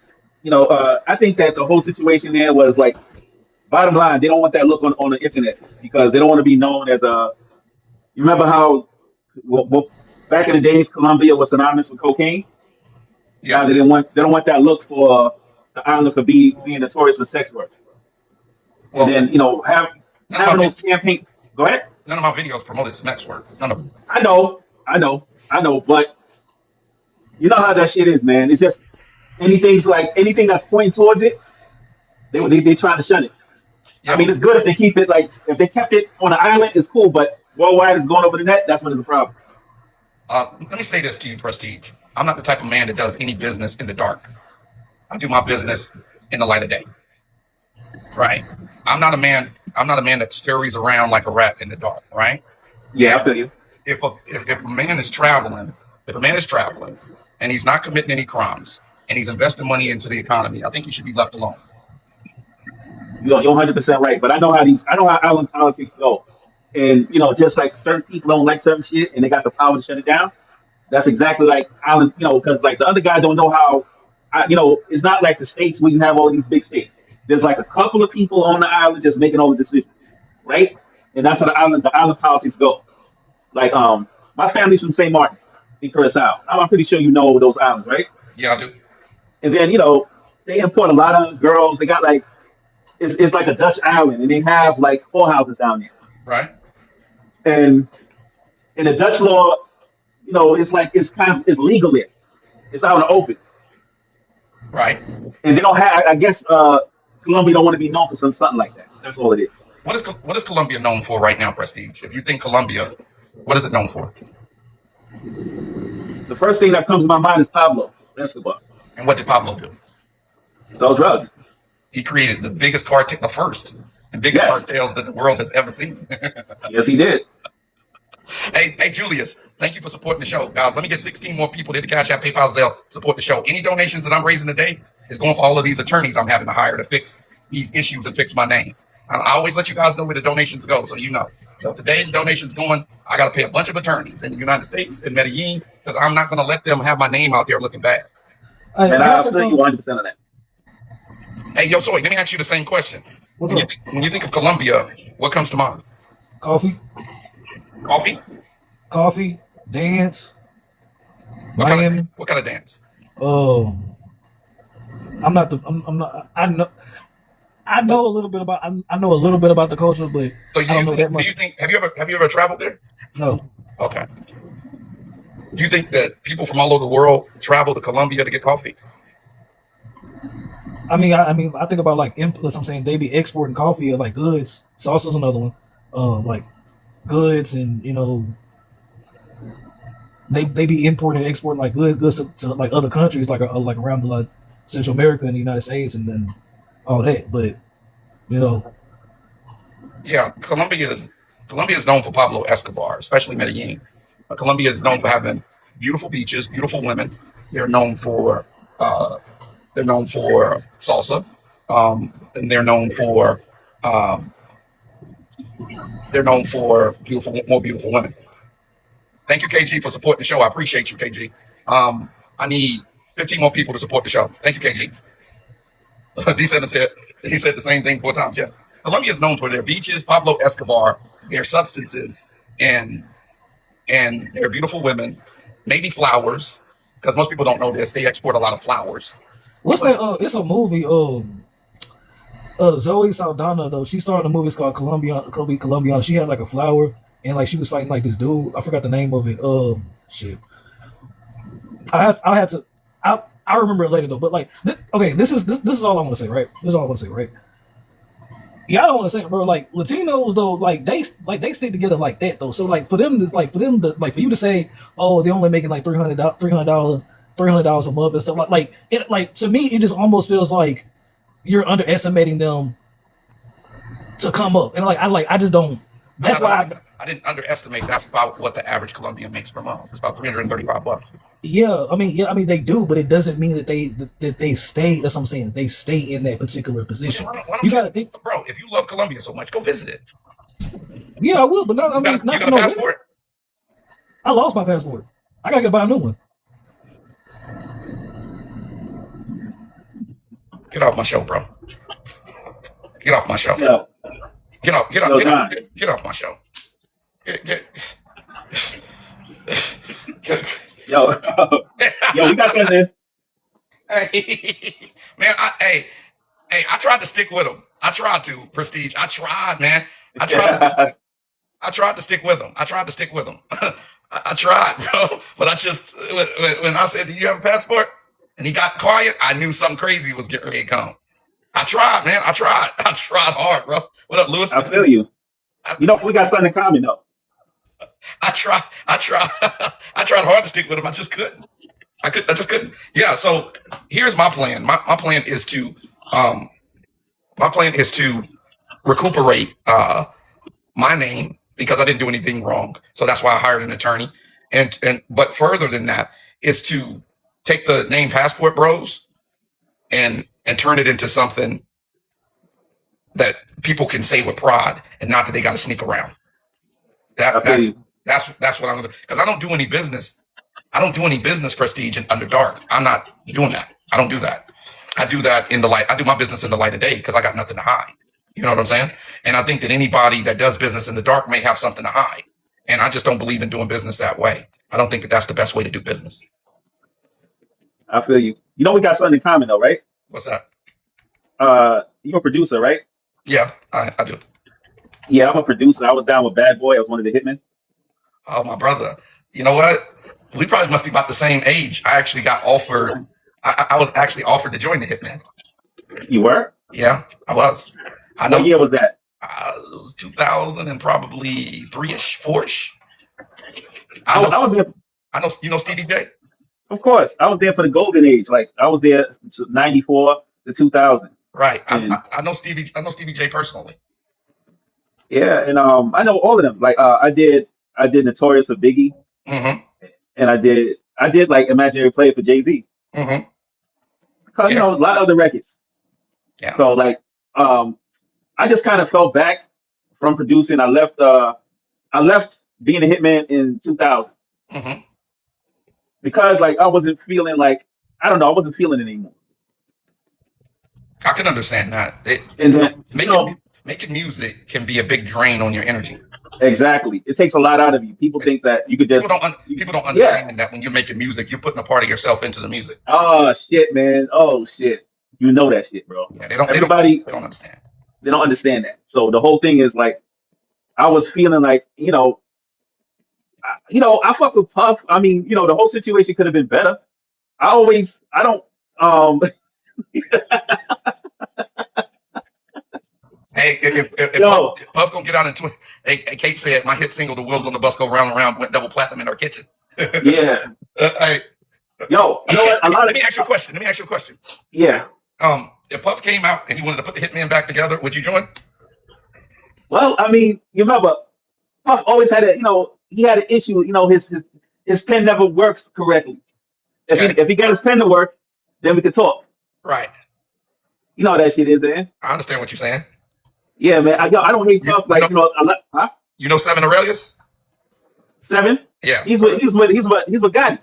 I think that the whole situation there was like, bottom line, they don't want that look on the internet because they don't want to be known as a. You remember how, well, back in the days, Colombia was synonymous with cocaine. Now Yeah. they don't want that look for the island for being notorious for sex work. And Well, then none of having my those campaign. Go ahead. none of my videos promoted sex work. None of them. I know, but you know how that shit is, man. It's just anything that's pointing towards it, they trying to shun it. I Yeah, mean, but it's good if they keep it like if they kept it on the island, it's cool. But worldwide, it's going over the net. That's when it's a problem. let me say this to you, Prestige. I'm not the type of man that does any business in the dark. I do my business in the light of day. Right? I'm not a man. I'm not a man that scurries around like a rat in the dark. Right? Yeah, And I feel you. if a man is traveling, and he's not committing any crimes and he's investing money into the economy, I think he should be left alone. You're 100% right. But I know how island politics go, and just like certain people don't like certain shit, and they got the power to shut it down. That's exactly like island, because like the other guy don't know how. It's not like the states where you have all these big states. There's like a couple of people on the island just making all the decisions, right? And that's how the island politics go. Like my family's from St. Martin in Curacao. I'm pretty sure you know those islands, right? Yeah, I do. And then they import a lot of girls. They got like it's like a Dutch island, and they have like whorehouses down there. Right? And in the Dutch law, it's like it's legal there. It's out in the open, Right. and they don't have. I guess Colombia don't want to be known for something like that. That's all it is. What is Colombia known for right now, Prestige? If you think Colombia, what is it known for? The first thing that comes to my mind is Pablo Escobar. And what did Pablo do? Sell drugs. He created the biggest cartel, the first and biggest Yes, cartels that the world has ever seen. yes, he did. Hey, Julius, thank you for supporting the show, guys. Let me get 16 more people to the Cash App, PayPal, Zelle, support the show. Any donations that I'm raising today is going for all of these attorneys I'm having to hire to fix these issues and fix my name. I always let you guys know where the donations go, so you know. So today, the donations going. I got to pay a bunch of attorneys in the United States, in Medellin, because I'm not going to let them have my name out there looking bad. Hey, And can I I'll say tell you something? 100% of that. Hey, yo, Soy, let me ask you the same question. What's When you up? when you think of Colombia, what comes to mind? Coffee, Coffee? coffee, dance, What kind of Miami. what kind of dance? Um, I'm not. I know a little bit about. I know a little bit about the culture, but So I don't know that do you much. think have you ever traveled there? No. Okay. Do you think that people from all over the world travel to Colombia to get coffee? I think about like inputs. I'm saying they be exporting coffee or like goods. Salsa's another one. Like goods and they be importing and exporting like goods to like other countries like around the like Central America and the United States and then all that. But You know, Yeah, Colombia is known for Pablo Escobar, especially Medellin. Colombia is known for having beautiful beaches, beautiful women. They're known for uh, they're known for salsa, and um, they're known for more beautiful women. Thank you, KG, for supporting the show. I appreciate you, KG. I need 15 more people to support the show. Thank you, KG. He said the same thing 4 times. Yes, Colombia is known for their beaches, Pablo Escobar, their substances, and their beautiful women, maybe flowers, because most people don't know this. They export a lot of flowers. what's But that? It's a movie. Zoe Saldana though. She starred in a movie. It's called Colombiana. She had like a flower, and like she was fighting like this dude. I forgot the name of it. Shit. I had to. I remember it later though. But like, okay, this is all I want to say, right? This is all I want to say, right? Yeah, I don't want to say it, bro. Like Latinos though, like they stick together like that though. So like for them to like for you to say, oh, they're only making like $300 a month and stuff like it like to me it just almost feels like you're underestimating them to come up. And I just don't. That's why I didn't underestimate. That's about what the average Colombian makes per month. It's about $335. I mean they do, but it doesn't mean that they stay. That's what I'm saying. They stay in that particular position. Why don't You gotta think. bro? If you love Colombia so much, go visit it. Yeah, I will, but not. I mean, You not got a no. passport? I lost my passport. I gotta buy a new one. Get off my show, bro. Get off my show. Yo, yo, John. Get off my show. Get. Yo, yo, we got something. Hey, man, I tried to stick with him. I tried to, Prestige. I tried, man. I tried to stick with him. I tried to stick with him. I tried, bro. But I just, when I said, do you have a passport? And he got quiet, I knew something crazy was getting ready to come. I tried, man. I tried. I tried hard, bro. What up, Lewis? I feel you. You know, we got something in common though. I tried. I tried hard to stick with him. I just couldn't. I just couldn't. Yeah. So here's my plan. My plan is to um recuperate my name because I didn't do anything wrong. So that's why I hired an attorney. But further than that is to take the name Passport Bros and turn it into something that people can say with pride and not that they got to sneak around. I feel you. That's what I'm gonna, because I don't do any business. I don't do any business Prestige in under dark. I'm not doing that. I don't do that. I do that in the light. I do my business in the light of day because I got nothing to hide. You know what I'm saying? And I think that anybody that does business in the dark may have something to hide. And I just don't believe in doing business that way. I don't think that that's the best way to do business. I feel you. You know, we got something in common though, right? What's that? You're a producer, right? Yeah, I do. Yeah, I'm a producer. I was down with Bad Boy. I was one of the hitmen. Oh, my brother. You know what? We probably must be about the same age. I actually got offered. I was actually offered to join the Hitman. You were? Yeah, I was. I know. What year was that? It was 2000 and probably 3-ish, 4-ish. I was there. I know. You know Stevie J? Of course, I was there for the golden age. Like I was there 94 to 2000. Right. And I know Stevie. I know Stevie J personally. yeah, and I know all of them. Like I did Notorious of Biggie, Mm-hmm. and I did like Imaginary Play for Jay-Z. Mm-hmm. Cause you Yeah. know a lot of other records. Yeah. So like I just kind of fell back from producing. I left being a hitman in 2000 Mm-hmm. because like I wasn't feeling like I don't know, I wasn't feeling it anymore. I can understand that. And then you know Making music can be a big drain on your energy. exactly, it takes a lot out of you. People think that you could just People don't yeah. understand that when you're making music, you're putting a part of yourself into the music. Oh shit, man. Oh shit. You know that shit, bro. Yeah, they Everybody don't understand. they don't understand that. So the whole thing is like I was feeling like I fuck with Puff. I mean, the whole situation could have been better. I don't Hey, if yo Puff gonna get out in 20, Kate said my hit single "The Wheels on the Bus Go Round and Round" went double platinum in our kitchen. yeah Hey, yo you know what a lot let of me ask you a question. yeah Um, If Puff came out and he wanted to put the Hitman back together, would you join? Well, I mean, you remember, Puff always had a, he had an issue. His pen never works correctly. If he Okay. if he got his pen to work, then we could talk. Right. You know how that shit is, man. I understand what you're saying. Yeah, man. I don't hate You, Puff you know, huh? you know Seven Aurelius? Seven. Yeah. He's with Gotti.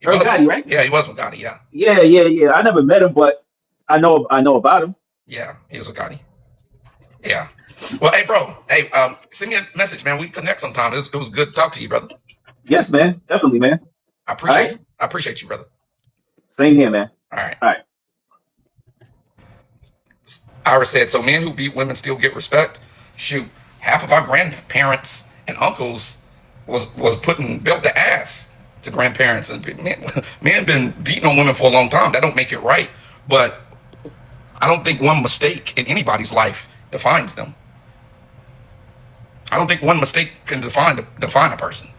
He Or was. Gotti, right? Yeah, he was with Gotti. Yeah. Yeah. I never met him, but I know about him. Yeah, he was with Gotti. Yeah. Well, hey, bro. Hey, send me a message, man. We connect sometime. It was good to talk to you, brother. Yes, man. Definitely, man. I All appreciate right. you. I appreciate you, brother. Same here, man. All right. All right. Ira said, so men who beat women still get respect? Shoot, half of our grandparents and uncles was putting built the ass to grandparents, and men been beating on women for a long time. That don't make it right, but I don't think one mistake in anybody's life defines them. I don't think one mistake can define a person.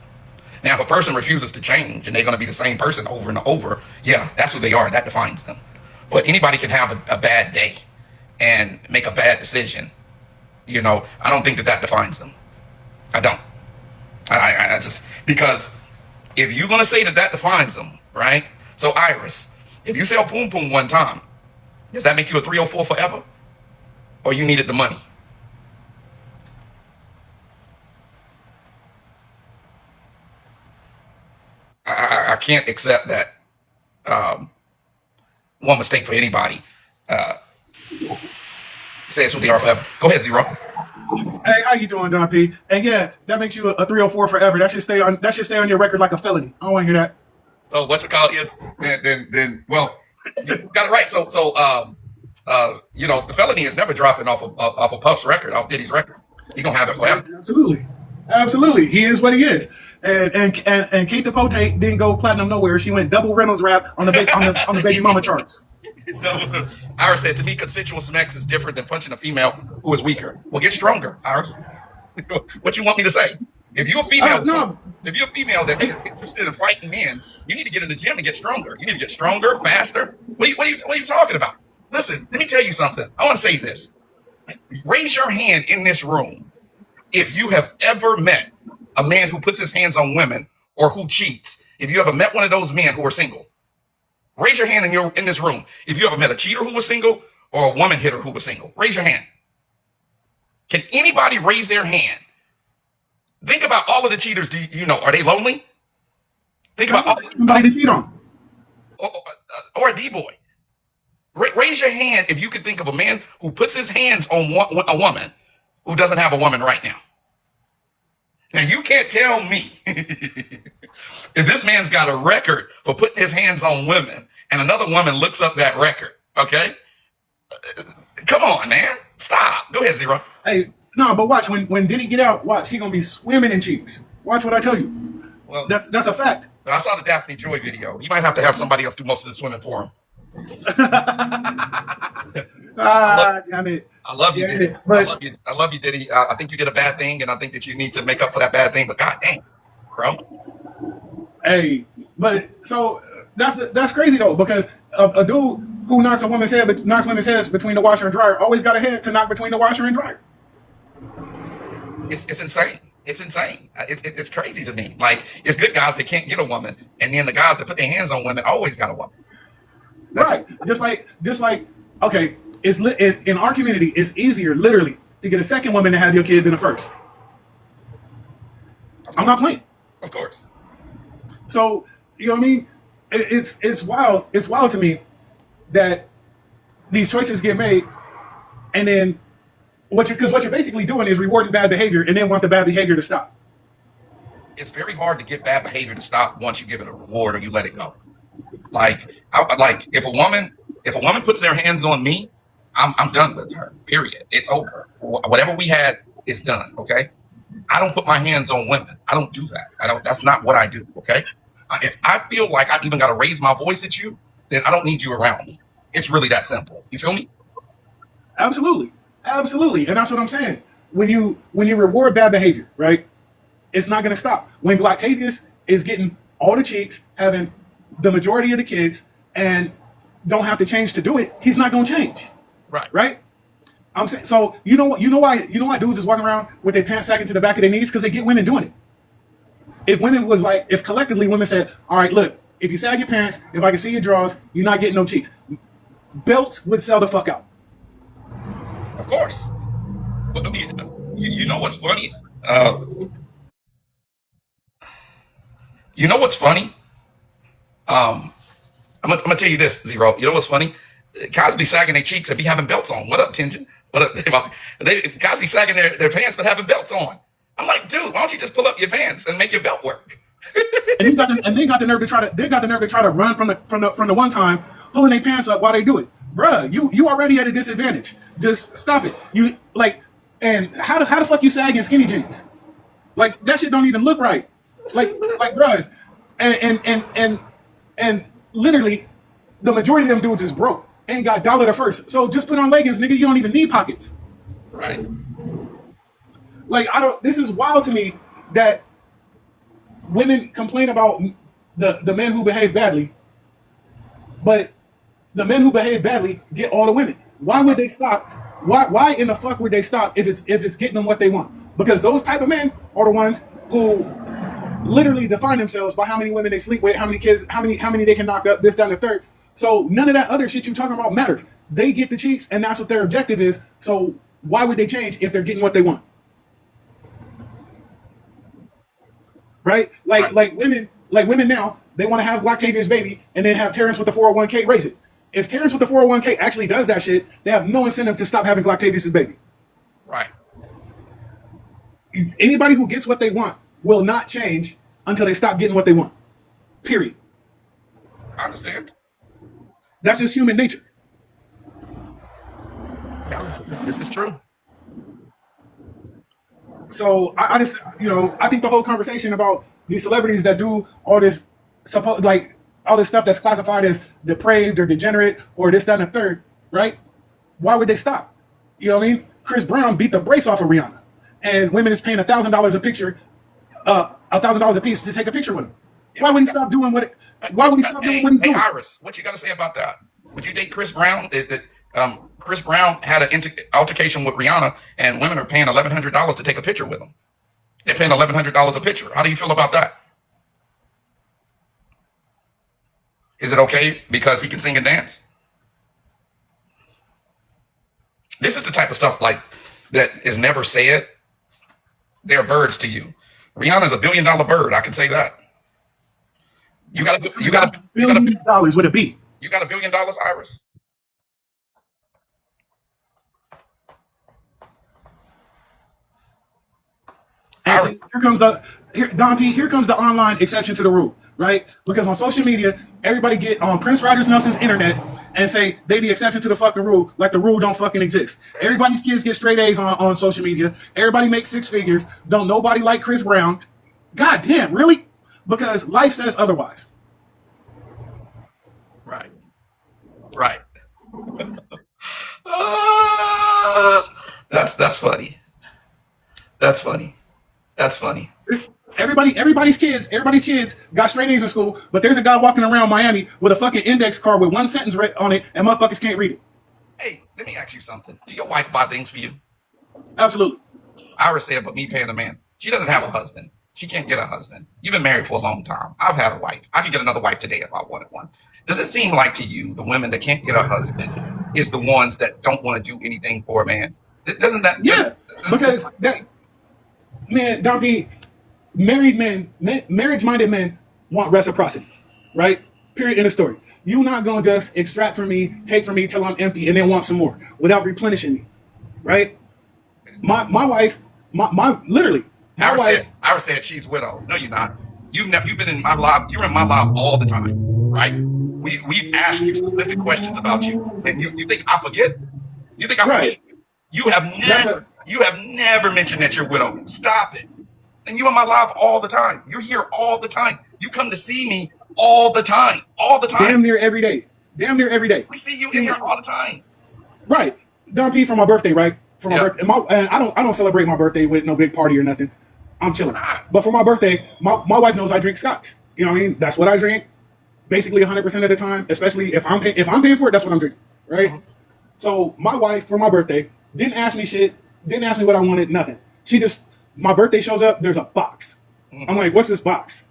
Now, if a person refuses to change and they're going to be the same person over and over, yeah, that's who they are. That defines them. But anybody can have a bad day and make a bad decision. I don't think that defines them. I don't. I just, because if you're going to say that defines them, right? So, Iris, if you sell Poom Poom one time, does that make you a 304 forever? Or you needed the money? I can't accept that one mistake for anybody says who they are forever. Go ahead, Zero. Hey, how you doing, Don P? And yeah, that makes you a 304 forever. That should stay on your record like a felony. I don't want to hear that. So what you call is then well, you got it right. So the felony is never dropping off of Puff's record, off Diddy's record. He gonna have it forever. Absolutely. He is what he is. And Kate the Pote didn't go platinum nowhere. She went double Reynolds rap on the baby mama charts. Iris said, to me, consensual sex is different than punching a female who is weaker. Well, get stronger, Iris. What you want me to say? If you're a female, No. if you're a female that is interested in fighting men, you need to get in the gym and get stronger. You need to get stronger, faster. What are you talking about? Listen, let me tell you something. I want to say this. Raise your hand in this room if you have ever met a man who puts his hands on women or who cheats. If you ever met one of those men who are single, raise your hand in this room. If you ever met a cheater who was single or a woman hitter who was single, raise your hand. Can anybody raise their hand? Think about all of the cheaters. Do you know? Are they lonely? Think about all Somebody to cheat on. or a D-boy. Raise your hand if you could think of a man who puts his hands on a woman who doesn't have a woman right now. Now, you can't tell me if this man's got a record for putting his hands on women and another woman looks up that record, okay? Come on, man. Stop. Go ahead, Zero. Hey, no, but watch, when Diddy get out, watch, he gonna be swimming in cheeks. Watch what I tell you. Well, That's a fact. I saw the Daphne Joy video. He might have to have somebody else do most of the swimming for him. I mean, I love you, yeah, Diddy. but I love you, Diddy. I think you did a bad thing, and I think that you need to make up for that bad thing. But god dang, bro. hey, but so that's crazy though, because a dude who knocks women's heads between the washer and dryer always got a head to knock between the washer and dryer. It's insane. It's insane. It's crazy to me. Like, it's good guys that can't get a woman, and then the guys that put their hands on women always got a woman. Right. Just like, okay, in our community, it's easier literally to get a second woman to have your kid than a first. I'm not playing. Of course. So, you know what I mean? It's wild. It's wild to me that these choices get made, and then what you're basically doing is rewarding bad behavior and then want the bad behavior to stop. It's very hard to get bad behavior to stop once you give it a reward or you let it go. Like, if a woman puts their hands on me, I'm done with her. Period. It's over. Whatever we had is done. Okay. I don't put my hands on women. I don't do that. That's not what I do. Okay. If I feel like I even got to raise my voice at you, then I don't need you around me. It's really that simple. You feel me? Absolutely, and that's what I'm saying. When you reward bad behavior, right? It's not going to stop. When Octavius is getting all the cheats, having the majority of the kids, and don't have to change to do it, he's not going to change. Right. right? I'm saying, so you know why dudes is walking around with their pants sagging to the back of their knees, because they get women doing it. If collectively women said, all right, look, if you sag your pants, if I can see your drawers, you're not getting no cheeks. Belts would sell the fuck out. Of course. But you know what's funny? You know what's funny? I'm gonna tell you this, Zero. You know what's funny? Guys be sagging their cheeks and be having belts on. What up, Tension? What up? Guys be sagging their pants but having belts on. I'm like, dude, why don't you just pull up your pants and make your belt work? And they got the nerve to try to run from the one time pulling their pants up while they do it. Bruh, you already at a disadvantage. Just stop it. You like, and how the fuck you sag in skinny jeans? Like, that shit don't even look right. Like bruh. And literally the majority of them dudes is broke. Ain't got dollar to first. So just put on leggings, nigga. You don't even need pockets. Right. Like, this is wild to me that women complain about the men who behave badly, but the men who behave badly get all the women. Why would they stop? Why in the fuck would they stop if it's getting them what they want? Because those type of men are the ones who literally define themselves by how many women they sleep with, how many kids, how many they can knock up, this, down, the third. So none of that other shit you talking about matters. They get the cheeks, and that's what their objective is. So why would they change if they're getting what they want? Right? Like women now, they want to have Octavia's baby and then have Terrence with the 401k raise it. If Terrence with the 401k actually does that shit, they have no incentive to stop having Octavia's baby. Right. Anybody who gets what they want will not change until they stop getting what they want. Period. I understand. That's just human nature. Yeah, this is true. So I just, I think the whole conversation about these celebrities that do all this all this stuff that's classified as depraved or degenerate or this, that, and the third, right? Why would they stop? You know what I mean? Chris Brown beat the brace off of Rihanna, and women is paying $1,000 a picture, $1,000 a piece to take a picture with him. Why would he stop doing what? Why would he stop doing what he's doing? Iris, what you got to say about that? Would you date Chris Brown? Chris Brown had an altercation with Rihanna, and women are paying $1,100 to take a picture with him. They're paying $1,100 a picture. How do you feel about that? Is it okay because he can sing and dance? This is the type of stuff like that is never said. They're birds to you. Rihanna's $1 billion bird. I can say that. You got $1 billion with a B. You got $1 billion, Iris? And so here comes the online exception to the rule, right? Because on social media, everybody get on Prince Riders Nelson's internet and say they the exception to the fucking rule, like the rule don't fucking exist. Everybody's kids get straight A's on social media. Everybody makes six figures. Don't nobody like Chris Brown. God damn, really? Because life says otherwise. Right. Right. That's funny. That's funny. That's funny. Everybody's kids got straight A's in school, but there's a guy walking around Miami with a fucking index card with one sentence written on it, and motherfuckers can't read it. Hey, let me ask you something. Do your wife buy things for you? Absolutely. Iris said, but me paying a man. She doesn't have a husband. She can't get a husband. You've been married for a long time. I've had a wife. I could get another wife today if I wanted one. Does it seem like to you the women that can't get a husband is the ones that don't want to do anything for a man? Doesn't that? Yeah, because that man, Donkey, marriage-minded men want reciprocity, right? Period. End of story. You're not gonna just extract from me, take from me till I'm empty, and then want some more without replenishing me, right? My wife, literally. Iris said she's widow. No, you're not. You've been in my life. You're in my life all the time, right? We've asked you specific questions about you, and you think I forget? You think I forget? You have never mentioned that you're widow. Stop it. And you're in my life all the time. You're here all the time. You come to see me all the time. All the time. Damn near every day. We see you in here all the time. Right. Don P for my birthday, right? For my birthday. And I don't celebrate my birthday with no big party or nothing. I'm chilling. But for my birthday, my wife knows I drink scotch. You know what I mean? That's what I drink. Basically 100% of the time, especially if I'm paying for it, that's what I'm drinking. Right? So my wife for my birthday didn't ask me shit, didn't ask me what I wanted, nothing. She just my birthday shows up. There's a box. I'm like, what's this box?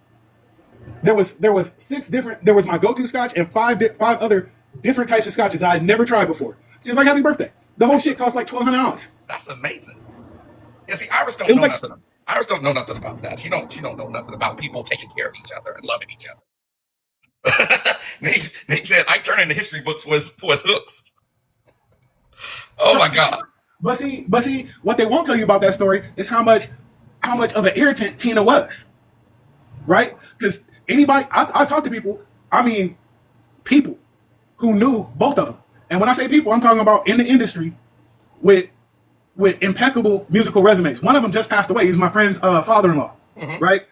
There was six different. There was my go-to scotch and five other different types of scotches I had never tried before. She was like, "Happy birthday!" The whole shit cost like $1,200. That's amazing. Yeah, see, Iris don't It was know like nothing. Iris don't know nothing about that. She don't know nothing about people taking care of each other and loving each other. Nate said, "I turn in the history books for his hooks." Oh my God. But see, what they won't tell you about that story is how much of an irritant Tina was, right? Because anybody, I've talked to people. I mean, people who knew both of them. And when I say people, I'm talking about in the industry with impeccable musical resumes. One of them just passed away. He's my friend's father-in-law, right?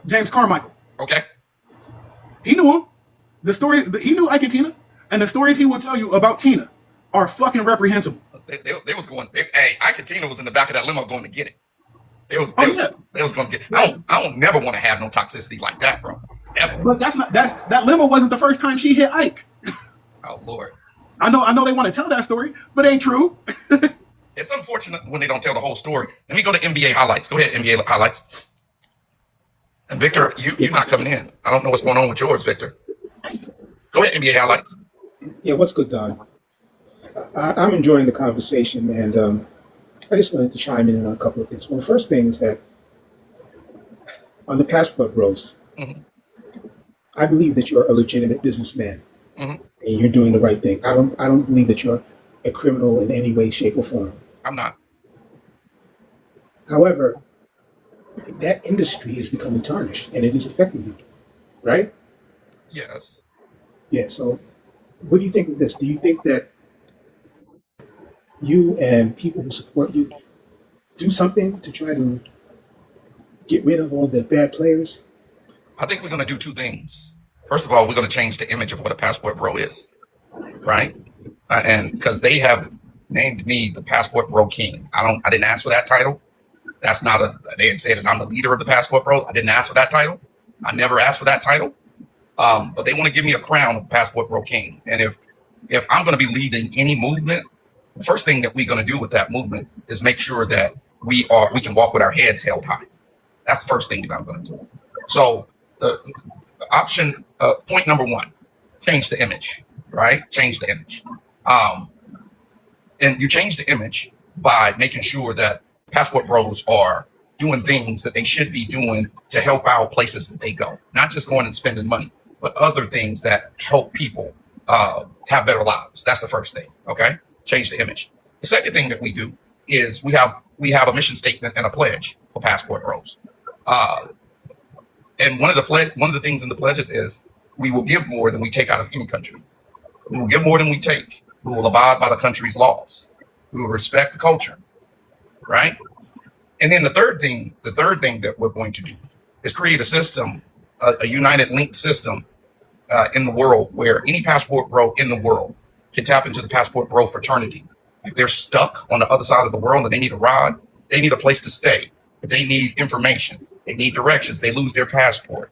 James Carmichael. Okay. He knew him. He knew Ike and Tina, and the stories he will tell you about Tina are fucking reprehensible. They was going. Hey, Ike and Tina was in the back of that limo going to get it. They was going to get. I don't never want to have no toxicity like that, bro. Ever. But that's not that limo wasn't the first time she hit Ike. Oh Lord. I know they want to tell that story, but it ain't true. It's unfortunate when they don't tell the whole story. Let me go to NBA highlights. Go ahead, NBA highlights. And Victor, you're not coming in. I don't know what's going on with yours, Victor. Go ahead, NBA highlights. Yeah, what's good, Don? I'm enjoying the conversation, and I just wanted to chime in on a couple of things. Well, the first thing is that on the Passport Bros, I believe that you're a legitimate businessman, and you're doing the right thing. I don't believe that you're a criminal in any way, shape, or form. I'm not. However, that industry is becoming tarnished, and it is affecting you, right? Yes. Yeah. So, what do you think of this? Do you think that you and people who support you do something to try to get rid of all the bad players? I think we're going to do two things. First of all, we're going to change the image of what a Passport Bro is, right? And because they have named me the Passport Bro King. I didn't ask for that title. That's not they didn't say that I'm the leader of the Passport Bros. I didn't ask for that title. I never asked for that title. But they want to give me a crown of Passport Bro King. And if I'm going to be leading any movement, the first thing that we're going to do with that movement is make sure that we can walk with our heads held high. That's the first thing that I'm going to do. So point number one, change the image, right? Change the image. And you change the image by making sure that Passport Bros are doing things that they should be doing to help out places that they go, not just going and spending money, but other things that help people have better lives. That's the first thing. Okay. Change the image. The second thing that we do is we have a mission statement and a pledge for Passport Bros. And one of the things in the pledges is we will give more than we take out of any country. We will give more than we take. We will abide by the country's laws. We will respect the culture, right? And then the third thing that we're going to do is create a system, a united link system in the world where any Passport Bro in the world can tap into the Passport Bro fraternity. If they're stuck on the other side of the world and they need a ride, they need a place to stay. If they need information, they need directions, they lose their passport,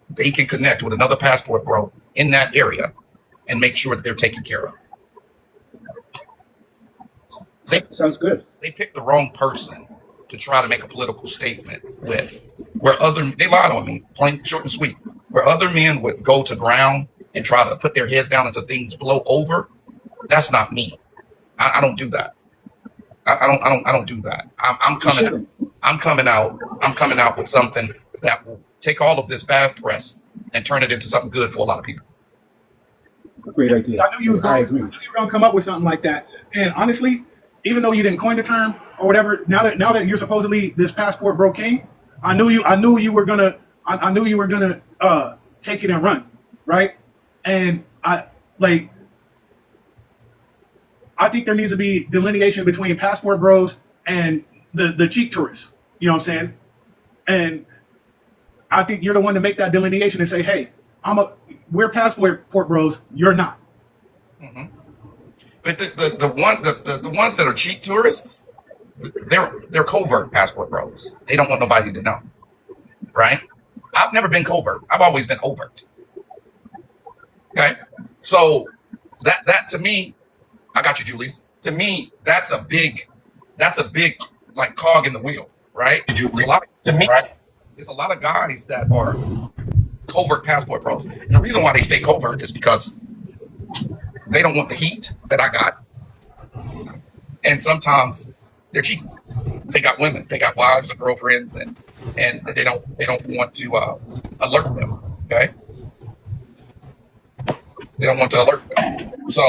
they can connect with another Passport Bro in that area and make sure that they're taken care of. Sounds good. They picked the wrong person to try to make a political statement with. They lied on me, plain, short and sweet. Where other men would go to ground and try to put their heads down until things blow over, that's not me. I don't do that. I don't do that. I'm coming out with something that will take all of this bad press and turn it into something good for a lot of people. Great idea. I knew you were going to come up with something like that. And honestly, even though you didn't coin the term or whatever, now that you're supposedly this Passport Bro King, I knew you were gonna take it and run, right? And I think there needs to be delineation between Passport Bros and the cheap tourists. You know what I'm saying? And I think you're the one to make that delineation and say, hey, we're Passport Bros, you're not. Mm-hmm. But the ones that are cheap tourists, they're covert Passport Bros. They don't want nobody to know, right? I've never been covert. I've always been overt. Okay, so that to me, I got you, Julius. To me, that's a big like cog in the wheel, right? There's a lot to me, right? There's a lot of guys that are covert passport bros. And the reason why they stay covert is because they don't want the heat that I got. And sometimes they're cheap. They got women, they got wives or girlfriends, and they don't want to alert them. Okay, they don't want to alert them. So,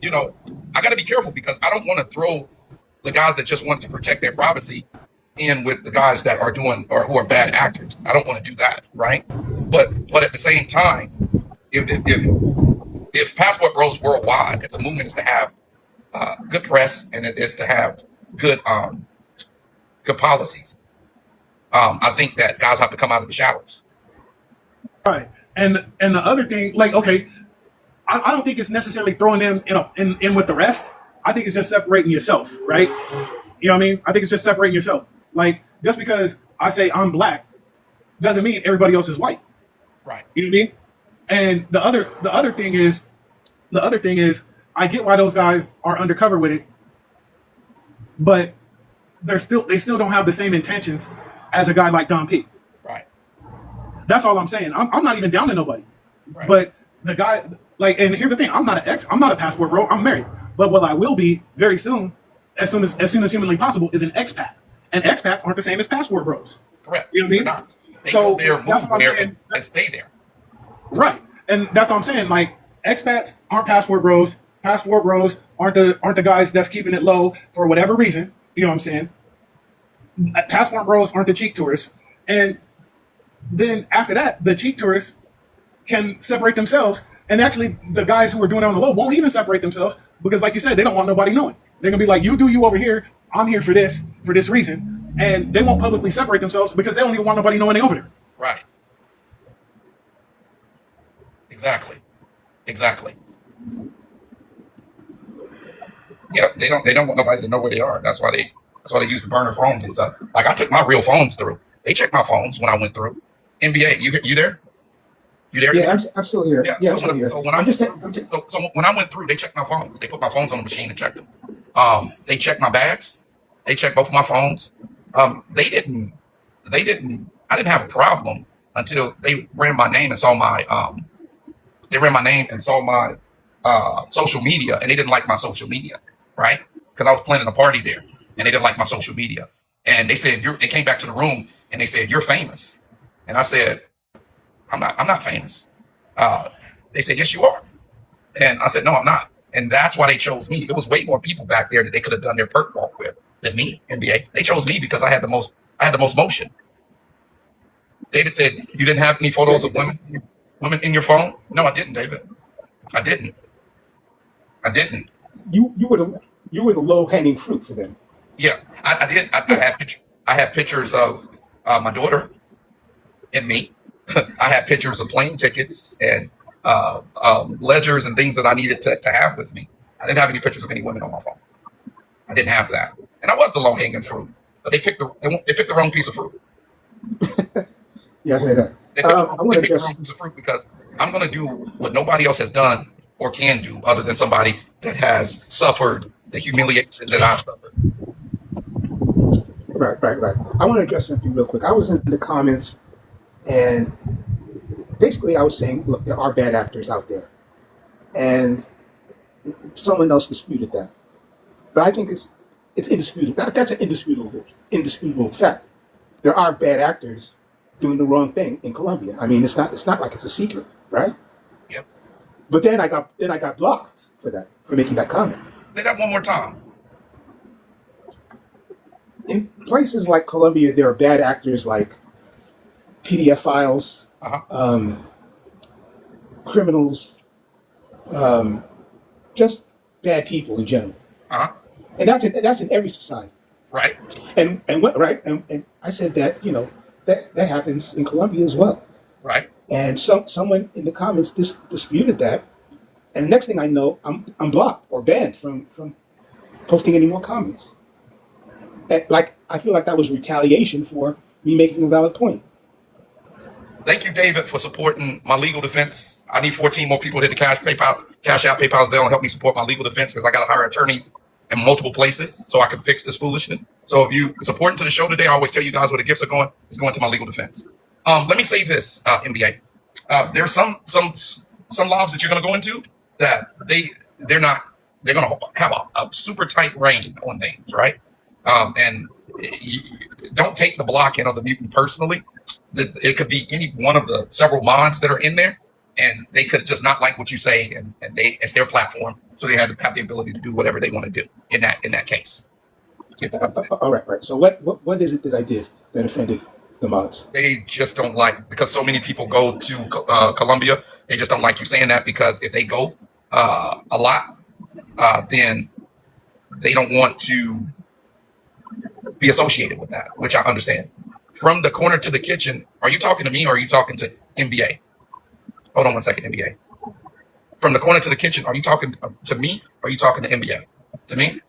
you know, I got to be careful because I don't want to throw the guys that just want to protect their privacy in with the guys that are doing or who are bad actors. I don't want to do that, right? But at the same time, if Passport Bros worldwide, if the movement is to have good press and it is to have good good policies, I think that guys have to come out of the shadows. Right. And the other thing, like, okay, I don't think it's necessarily throwing them in with the rest. I think it's just separating yourself, right? You know what I mean? I think it's just separating yourself. Like, just because I say I'm black doesn't mean everybody else is white. Right. You know what I mean? And the other thing is, I get why those guys are undercover with it, but they still don't have the same intentions as a guy like Don P. Right. That's all I'm saying. I'm not even down to nobody. Right. But the guy, like, and here's the thing: I'm not a passport bro. I'm married. But what I will be very soon, as soon as humanly possible, is an expat. And expats aren't the same as passport bros. Correct. You know what I mean? They're not. They So go there, that's move what I'm there, saying. and stay there. Right. And that's what I'm saying. Like, expats aren't passport bros. Passport bros aren't the guys that's keeping it low for whatever reason. You know what I'm saying? Passport bros aren't the cheek tourists. And then after that, the cheek tourists can separate themselves. And actually, the guys who are doing it on the low won't even separate themselves because, like you said, they don't want nobody knowing. They're gonna be like, "You do you over here. I'm here for this reason," and they won't publicly separate themselves because they don't even want nobody knowing they over there. Right. Exactly. Yeah, they don't want nobody to know where they are. That's why they use burner phones and stuff. Like I took my real phones through. They checked my phones when I went through. NBA, you there? You there? Yeah, I'm still here. Yeah, I'm so still here. so when I went through, they checked my phones. They put my phones on the machine and checked them. They checked my bags. They checked both of my phones. They didn't. I didn't have a problem until they ran my name and saw my. They ran my name and saw my social media, and they didn't like my social media, right? Because I was planning a party there, and they didn't like my social media. And they said, they came back to the room and they said, "You're famous," and I said, I'm not famous. They said, "Yes, you are." And I said, "No, I'm not." And that's why they chose me. There was way more people back there that they could have done their perk walk with than me, NBA. They chose me because I had the most motion. David said, "You didn't have any photos of women in your phone?" No, I didn't, David. I didn't. You were the low hanging fruit for them. Yeah, I did. I had pictures of my daughter and me. I had pictures of plane tickets and ledgers and things that I needed to have with me. I didn't have any pictures of any women on my phone. I didn't have that, and I was the low hanging fruit. But they picked the wrong piece of fruit. Yeah, I heard that. They picked the wrong piece of fruit because I'm going to do what nobody else has done or can do, other than somebody that has suffered the humiliation that I've suffered. Right. I want to address something real quick. I was in the comments, and basically I was saying, look, there are bad actors out there, and someone else disputed that. But I think it's indisputable. That's an indisputable fact. There are bad actors doing the wrong thing in Colombia. I mean, it's not like it's a secret, right? Yep. But then I got blocked for making that comment. Say that one more time. In places like Colombia, there are bad actors like PDF files, criminals, just bad people in general. And that's in every society. Right. And I said that, that happens in Colombia as well. Right. And someone in the comments disputed that, and next thing I know, I'm blocked or banned from posting any more comments. And I feel like that was retaliation for me making a valid point. Thank you, David, for supporting my legal defense. I need 14 more people to hit the Cash App, PayPal, Zelle, and help me support my legal defense because I got to hire attorneys in multiple places so I can fix this foolishness. So if you supporting to the show today, I always tell you guys where the gifts are going. It's going to my legal defense. Let me say this, NBA. There's some laws that you're going to go into that they're going to have a super tight rein on things, right? And you don't take the blocking of the mutant personally. It could be any one of the several mods that are in there, and they could just not like what you say, and it's their platform, so they have the ability to do whatever they want to do in that case. All right. So what is it that I did that offended the mods? They just don't like, because so many people go to Colombia. They just don't like you saying that, because if they go a lot, then they don't want to be associated with that, which I understand. From the corner to the kitchen, are you talking to me or are you talking to NBA? Hold on one second, NBA. From the corner to the kitchen, are you talking to me or are you talking to NBA? To me?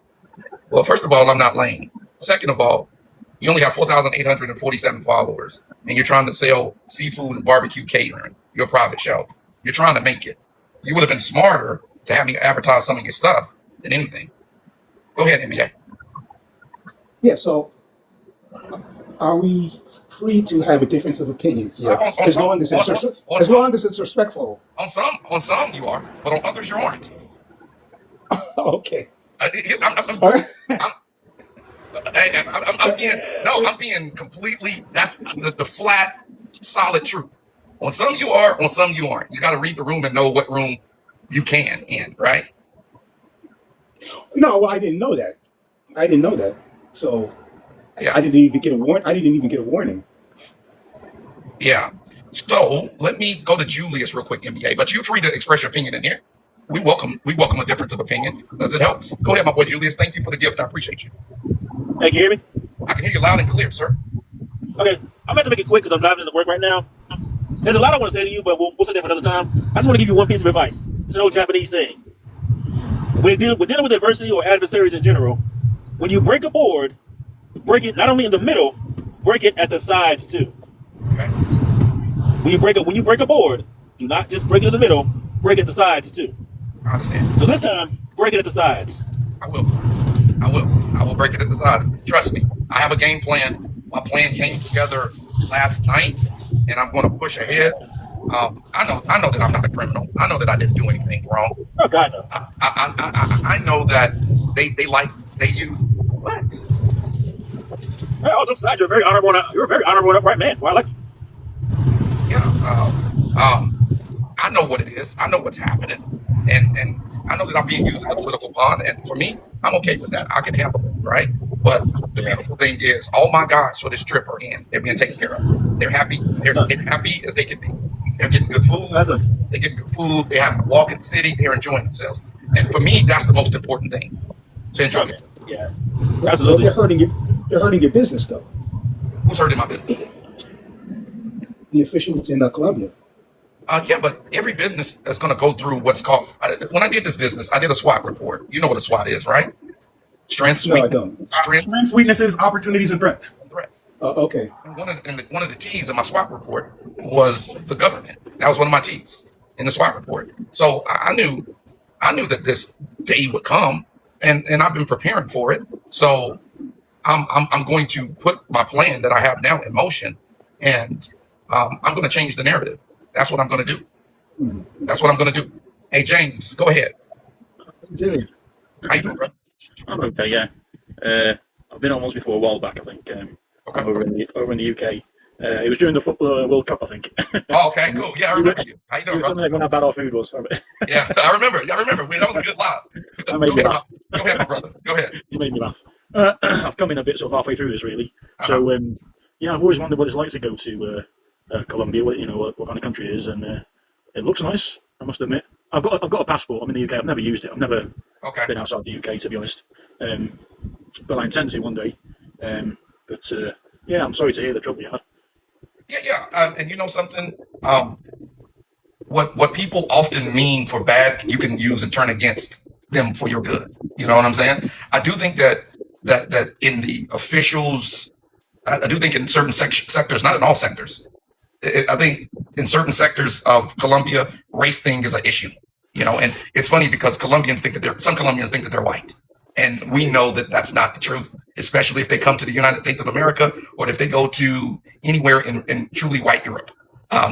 Well, first of all, I'm not lame. Second of all, you only have 4,847 followers, and you're trying to sell seafood and barbecue catering, your private shelf. You're trying to make it. You would have been smarter to have me advertise some of your stuff than anything. Go ahead, NBA. Yeah. So are we free to have a difference of opinion here, as long as it's respectful? On some you are, but on others you aren't. Okay. I'm being completely, that's the flat, solid truth. On some you are, on some you aren't. You got to read the room and know what room you can in, right? No, well, I didn't know that. So Yeah. I didn't even get a warning. Yeah. So let me go to Julius real quick, NBA. But you're free to express your opinion in here. We welcome a difference of opinion because it helps. Go ahead, my boy Julius. Thank you for the gift. I appreciate you. Hey, can you hear me? I can hear you loud and clear, sir. Okay, I'm going to make it quick because I'm driving to work right now. There's a lot I want to say to you, but we'll say that for another time. I just want to give you one piece of advice. It's an old Japanese saying. We're dealing with adversity or adversaries in general. When you break a board, break it not only in the middle, break it at the sides too. Okay. When you break a board, do not just break it in the middle, break it at the sides too. I understand. So this time, break it at the sides. I will break it at the sides. Trust me. I have a game plan. My plan came together last night, and I'm going to push ahead. I know that I'm not a criminal. I know that I didn't do anything wrong. Oh God, no. I know that they use what? Hey, all jokes aside, you're a very honorable and upright man. Well, I like you. Yeah. I know what it is. I know what's happening, and I know that I'm being used as a political pawn. And for me, I'm okay with that. I can handle it, right? But the beautiful thing is, all my guys for this trip are in. They're being taken care of. They're happy. They're happy as they can be. They're getting good food. They're getting good food. They're having a walk in the city. They're enjoying themselves. And for me, that's the most important thing. To enjoy it. Yeah, But absolutely. they're hurting your business, though. Who's hurting my business? The officials in Colombia. Yeah, but every business is going to go through what's called. When I did this business, I did a SWOT report. You know what a SWOT is, right? Strengths, No, I weaknesses, don't. Strengths, weaknesses, opportunities, and threats. threats. Okay. And one of the T's in my SWOT report was the government. That was one of my T's in the SWOT report. So I knew that this day would come, and I've been preparing for it. So I'm going to put my plan that I have now in motion, and I'm going to change the narrative. That's what I'm going to do. That's what I'm going to do. Hey, James, go ahead. Jimmy, How you doing, bro? I'm okay. Yeah, I've been on once before a while back. I think Okay. over in the UK. It was during the football World Cup, I think. Oh, okay, cool. Yeah, I remember you. How you doing, Something bro? like when how bad our food was. Yeah, I remember. Yeah, I remember. That was a good laugh. That made me laugh. Go ahead, my brother. Go ahead. You made me laugh. I've come in a bit sort of halfway through this, really. So, yeah, I've always wondered what it's like to go to Colombia. What kind of country it is, and it looks nice. I must admit. I've got a passport. I'm in the UK. I've never used it. I've never Okay. been outside the UK, to be honest. But I intend to one day. But yeah, I'm sorry to hear the trouble you had. Yeah. And you know something? What people often mean for bad, you can use and turn against them for your good. You know what I'm saying? I do think that in the officials, I do think in certain sectors, not in all sectors, I think in certain sectors of Colombia, race thing is an issue, and it's funny because some Colombians think that they're white. And we know that that's not the truth, especially if they come to the United States of America or if they go to anywhere in truly white Europe.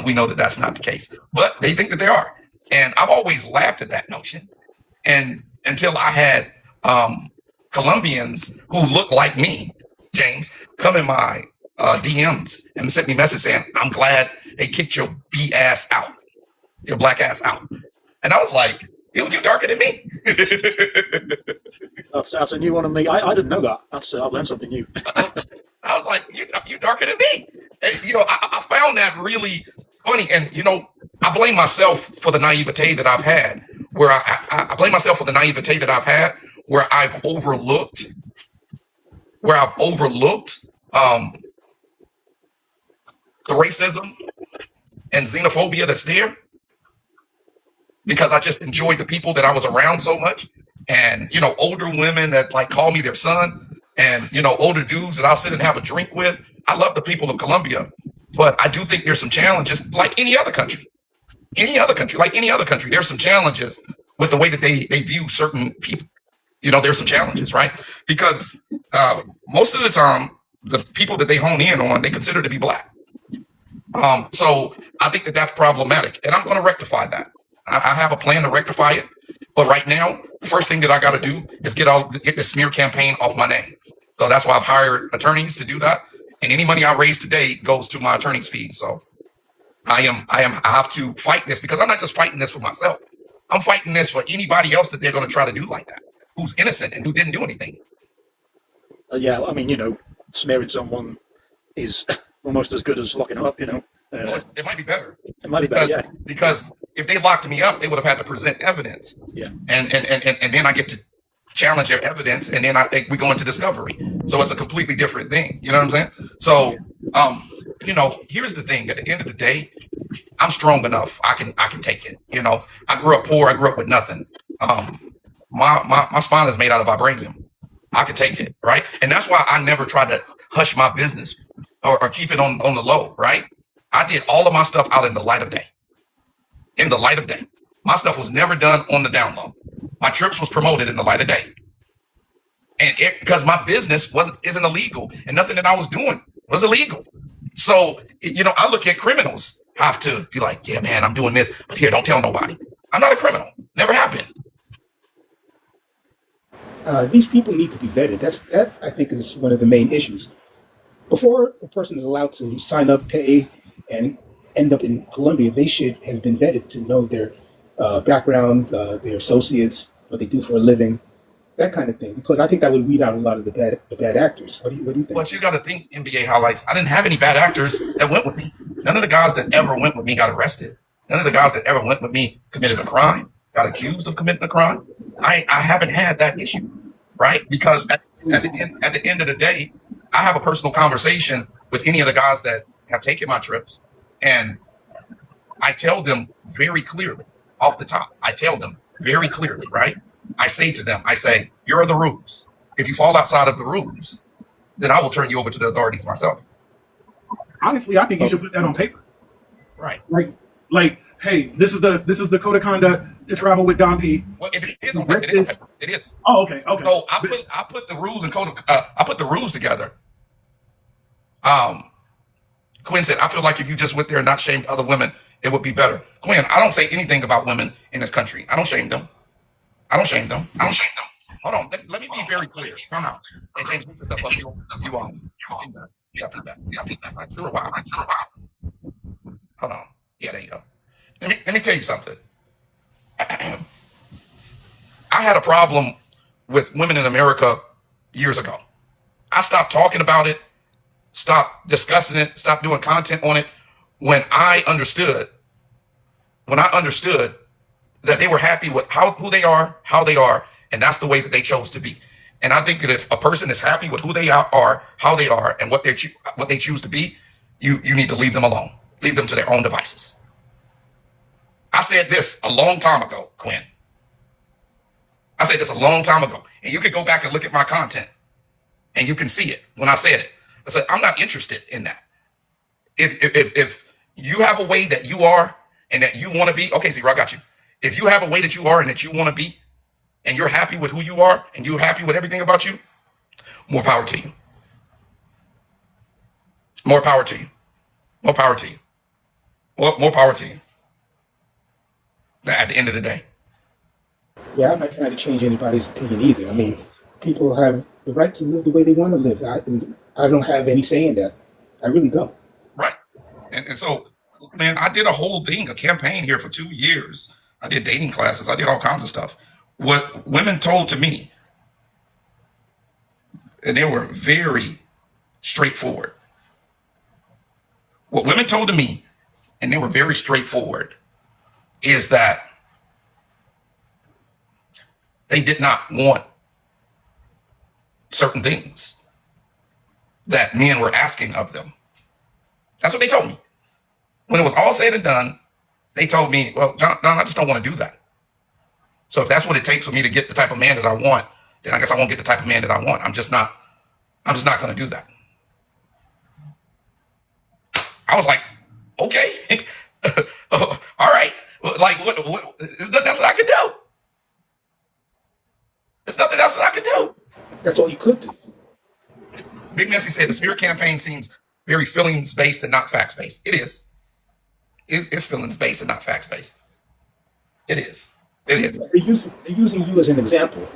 We know that that's not the case, but they think that they are. And I've always laughed at that notion. And until I had Colombians who look like me, James, come in my DMs and sent me a message saying, I'm glad they kicked your B ass out, your black ass out. And I was like, you darker than me. That's a new one on me. I didn't know that. I've learned something new. I was like, you darker than me. And, I found that really funny. And, I blame myself for the naivete that I've had, where I blame myself for the naivete that I've had, where I've overlooked the racism and xenophobia that's there, because I just enjoyed the people that I was around so much. And, older women that like call me their son, and, older dudes that I'll sit and have a drink with. I love the people of Colombia, but I do think there's some challenges like any other country, there's some challenges with the way that they view certain people. There's some challenges, right? Because most of the time, the people that they hone in on, they consider to be black. So I think that that's problematic, and I'm going to rectify that. I have a plan to rectify it, but right now, the first thing that I got to do is get the smear campaign off my name. So that's why I've hired attorneys to do that, and any money I raise today goes to my attorney's fees. So I have to fight this, because I'm not just fighting this for myself. I'm fighting this for anybody else that they're going to try to do like that, who's innocent and who didn't do anything. Yeah, I mean, smearing someone is almost as good as locking them up. Well, it might be better. It might be better, yeah. Because if they locked me up, they would have had to present evidence. Yeah. And then I get to challenge their evidence, and then we go into discovery. So it's a completely different thing. You know what I'm saying? So, here's the thing. At the end of the day, I'm strong enough. I can take it. I grew up poor. I grew up with nothing. My spine is made out of vibranium. I can take it, right? And that's why I never tried to hush my business or keep it on the low, right? I did all of my stuff out in the light of day. In the light of day. My stuff was never done on the down low. My trips was promoted in the light of day. And because my business isn't illegal, and nothing that I was doing was illegal. So, I look at criminals have to be like, yeah, man, I'm doing this, but here, don't tell nobody. I'm not a criminal. Never happened. These people need to be vetted. That I think is one of the main issues. Before a person is allowed to sign up, pay, and end up in Colombia, they should have been vetted to know their background, their associates, what they do for a living, that kind of thing. Because I think that would weed out a lot of the bad actors. What do you think? But you got to think NBA highlights. I didn't have any bad actors that went with me. None of the guys that ever went with me got arrested. None of the guys that ever went with me committed a crime, got accused of committing a crime. I haven't had that issue, right? Because at the end of the day, I have a personal conversation with any of the guys that have taken my trips, and I tell them very clearly off the top. I tell them very clearly, right? I say to them, here are the rules. If you fall outside of the rules, then I will turn you over to the authorities myself. Honestly, I think you should put that on paper. Right. Like, hey, this is the code of conduct to travel with Don P. Well, it is on paper. It is. Oh, okay. So I put the rules and code of, I put the rules together. Quinn said, I feel like if you just went there and not shamed other women, it would be better. Quinn, I don't say anything about women in this country. I don't shame them. Hold on. Let me be very clear. Come on. Hey, James, move yourself up. You got feedback. Sure, wow. Hold on. Yeah, there you go. Let me tell you something. I had a problem with women in America years ago. I stopped talking about it, stopped discussing it, stopped doing content on it when I understood that they were happy with who they are, how they are, and that's the way that they chose to be. And I think that if a person is happy with who they are, how they are, and what they choose to be, you need to leave them alone. Leave them to their own devices. I said this a long time ago, Quinn. I said this a long time ago. And you could go back and look at my content, and you can see it when I said it. I said, I'm not interested in that. If You have a way that you are and that you want to be. Okay, Zero, I got you. If you have a way that you are and that you want to be, and you're happy with who you are and you're happy with everything about you, more power to you. More power to you. More power to you. More power to you. At the end of the day. Yeah, I'm not trying to change anybody's opinion either. I mean, people have the right to live the way they want to live. I don't have any say in that. I really don't. Right. And so, man, I did a whole thing, a campaign here for 2 years. I did dating classes. I did all kinds of stuff. What women told to me, and they were very straightforward. What women told to me, and they were very straightforward, is that they did not want certain things that men were asking of them. That's what they told me. When it was all said and done, they told me, well, John, I just don't want to do that. So if that's what it takes for me to get the type of man that I want, then I guess I won't get the type of man that I want. I'm just not going to do that. I was like, okay, all right. Like, what, there's nothing else that I could do. There's nothing else that I could do. That's all you could do. Big Messy said the smear campaign seems very feelings-based and not facts-based. It is. It's feelings-based and not facts-based. It is. It is. They're using you as an example.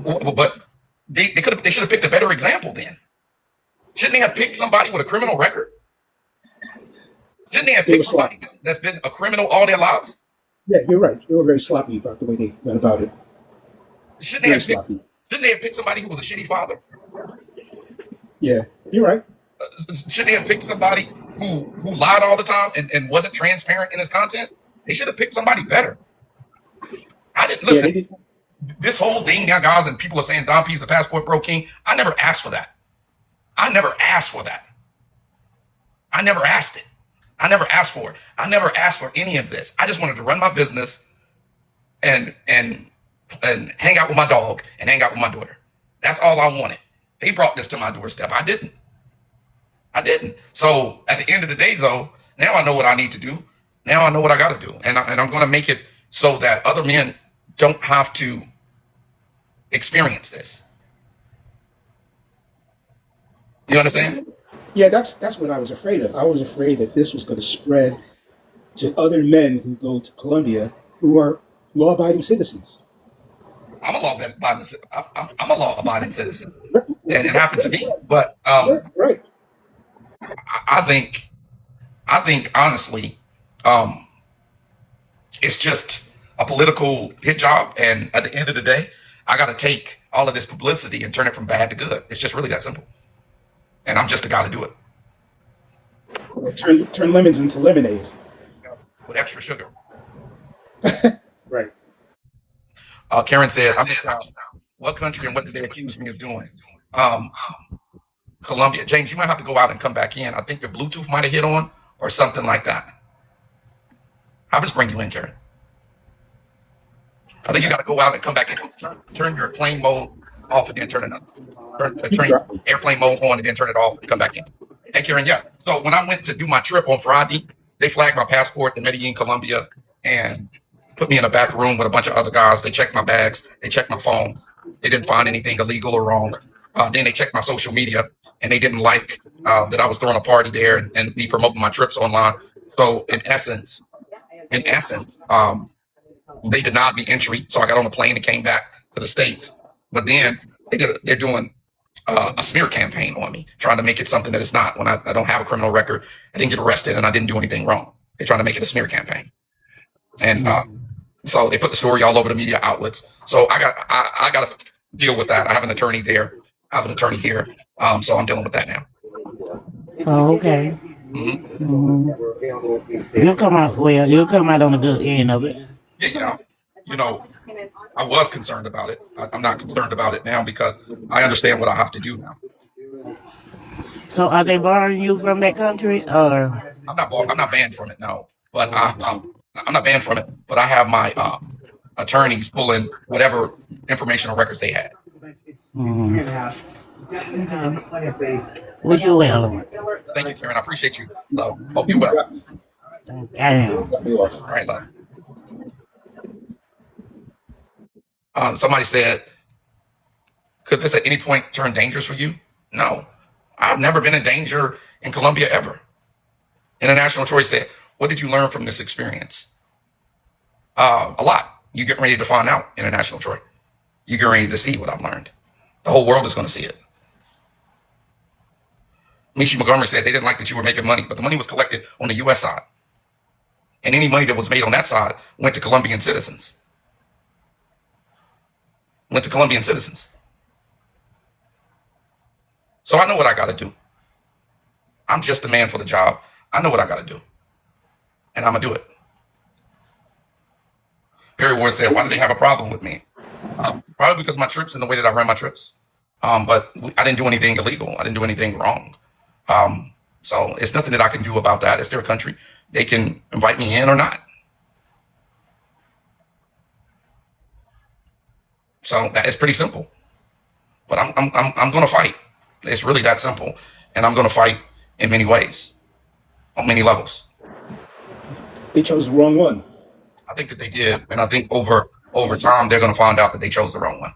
But they should have picked a better example then. Shouldn't they have picked somebody with a criminal record? Shouldn't they have picked somebody that's been a criminal all their lives? Yeah, you're right. They were very sloppy about the way they went about it. Shouldn't they have picked somebody who was a shitty father? Yeah, you're right. Shouldn't they have picked somebody who lied all the time and wasn't transparent in his content? They should have picked somebody better. I didn't listen. Yeah, this whole thing now, guys, and people are saying Don P's the passport bro king. I never asked for that. I never asked for that. I never asked it. I never asked for it. I never asked for any of this. I just wanted to run my business and hang out with my dog and hang out with my daughter. That's all I wanted. They brought this to my doorstep. I didn't. So at the end of the day, though, now I know what I need to do. Now I know what I got to do. And I'm going to make it so that other men don't have to experience this. You understand? Yeah, that's what I was afraid of. I was afraid that this was going to spread to other men who go to Colombia who are law-abiding citizens. I'm a law-abiding citizen, and it happened to me. But Right. I think honestly, it's just a political hit job. And at the end of the day, I got to take all of this publicity and turn it from bad to good. It's just really that simple. And I'm just the guy to do it. Turn lemons into lemonade. With extra sugar. Right. Karen said, I'm just what country and what did they accuse me of doing? Colombia. James, you might have to go out and come back in. I think your Bluetooth might have hit on or something like that. I'll just bring you in, Karen. I think you got to go out and come back in. Turn your plane mode off and then turn it up. Turn your airplane mode on and then turn it off and come back in. Hey, Karen, yeah. So when I went to do my trip on Friday, they flagged my passport in Medellin, Colombia, and put me in a back room with a bunch of other guys. They checked my bags. They checked my phone. They didn't find anything illegal or wrong. Then they checked my social media, and they didn't like that I was throwing a party there and me promoting my trips online. So in essence, they denied me entry. So I got on a plane and came back to the States. But then they're doing a smear campaign on me, trying to make it something that it's not. When I don't have a criminal record, I didn't get arrested, and I didn't do anything wrong. They're trying to make it a smear campaign. And so they put the story all over the media outlets. So I got to deal with that. I have an attorney there. I have an attorney here. So I'm dealing with that now. Oh, okay. You'll come out well. You'll come out on the good end of it. Yeah, I was concerned about it. I'm not concerned about it now because I understand what I have to do now. So are they barring you from that country, or? I'm not banned from it, no. But I'm not banned from it. But I have my attorneys pulling whatever information or records they had. Wish you well, Lord. Thank you, Karen. I appreciate you. Love. Hope you well. Damn. All right, love. Somebody said, could this at any point turn dangerous for you? No. I've never been in danger in Colombia ever. International Troy said, what did you learn from this experience? A lot. You get ready to find out, International Troy. You get ready to see what I've learned. The whole world is going to see it. Mishi Montgomery said they didn't like that you were making money, but the money was collected on the U.S. side. And any money that was made on that side went to Colombian citizens. Went to Colombian citizens. So I know what I got to do. I'm just a man for the job. I know what I got to do. And I'm going to do it. Perry Ward said, why do they have a problem with me? Probably because of my trips and the way that I ran my trips. But I didn't do anything illegal. I didn't do anything wrong. So it's nothing that I can do about that. It's their country. They can invite me in or not. So that is pretty simple. But I'm going to fight. It's really that simple. And I'm going to fight in many ways, on many levels. They chose the wrong one. I think that they did. And I think over time, they're going to find out that they chose the wrong one.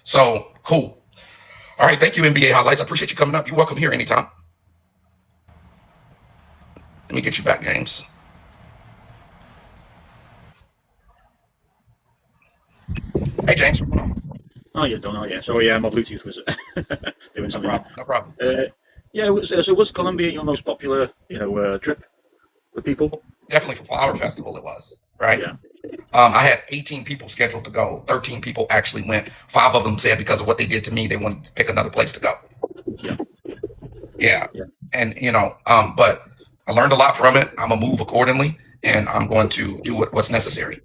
So cool. All right. Thank you, NBA Highlights. I appreciate you coming up. You're welcome here anytime. Let me get you back, James. Hey, James. Oh, yeah, don't know. Yeah, sorry. Yeah, my Bluetooth was doing something. No problem. Yeah. So was Colombia your most popular, trip for people? Definitely for Flower Festival, it was, right? Yeah. I had 18 people scheduled to go. 13 people actually went. 5 of them said because of what they did to me, they wanted to pick another place to go. Yeah. And, but I learned a lot from it. I'm going to move accordingly, and I'm going to do what's necessary.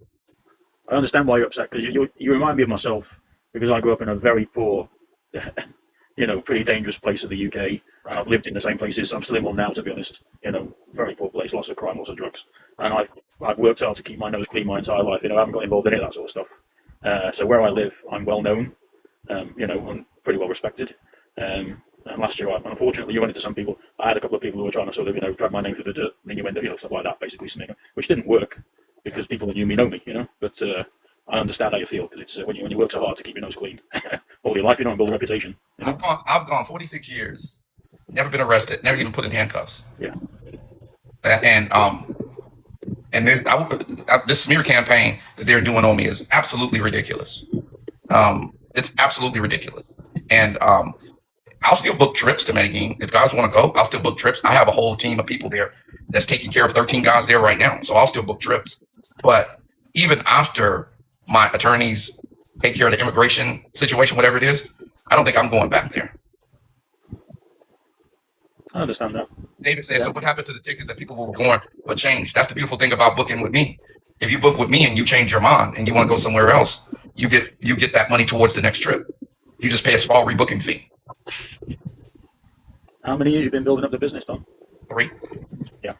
I understand why you're upset, because you remind me of myself, because I grew up in a very poor, pretty dangerous place in the UK. Right. And I've lived in the same places. I'm still in one now, to be honest. Very poor place, lots of crime, lots of drugs. And I've worked hard to keep my nose clean my entire life. I haven't got involved in any of that sort of stuff. So where I live, I'm well known, and pretty well respected. And last year, unfortunately, you run into some people. I had a couple of people who were trying to sort of, drag my name through the dirt, innuendo, stuff like that, basically, which didn't work because people that knew me know me, But I understand how you feel, because it's when you work so hard to keep your nose clean all your life, and build a reputation. I've gone 46 years, never been arrested, never even put in handcuffs. Yeah. And this smear campaign that they're doing on me is absolutely ridiculous. It's absolutely ridiculous. And I'll still book trips to Medellin. If guys want to go, I'll still book trips. I have a whole team of people there that's taking care of 13 guys there right now. So I'll still book trips. But even after my attorneys take care of the immigration situation, whatever it is, I don't think I'm going back there. I understand that. David said, so what happened to the tickets that people were going but changed? That's the beautiful thing about booking with me. If you book with me and you change your mind and you want to go somewhere else, you get that money towards the next trip. You just pay a small rebooking fee. How many years you been building up the business, Don? 3. Yeah.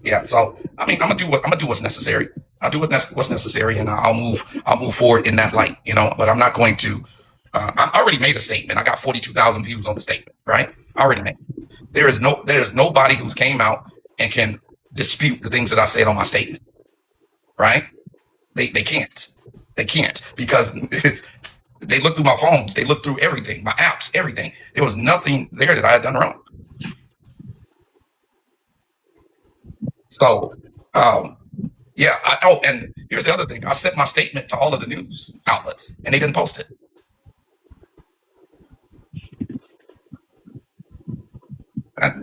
Yeah. So I'm gonna do what's necessary. I'll do what's necessary, and I'll move forward in that light, But I'm not going to. I already made a statement. I got 42,000 views on the statement, right? I already made. There's nobody who's came out and can dispute the things that I said on my statement, right? They can't. They can't, because they looked through my phones. They looked through everything, my apps, everything. There was nothing there that I had done wrong. So, yeah. And here's the other thing. I sent my statement to all of the news outlets, and they didn't post it.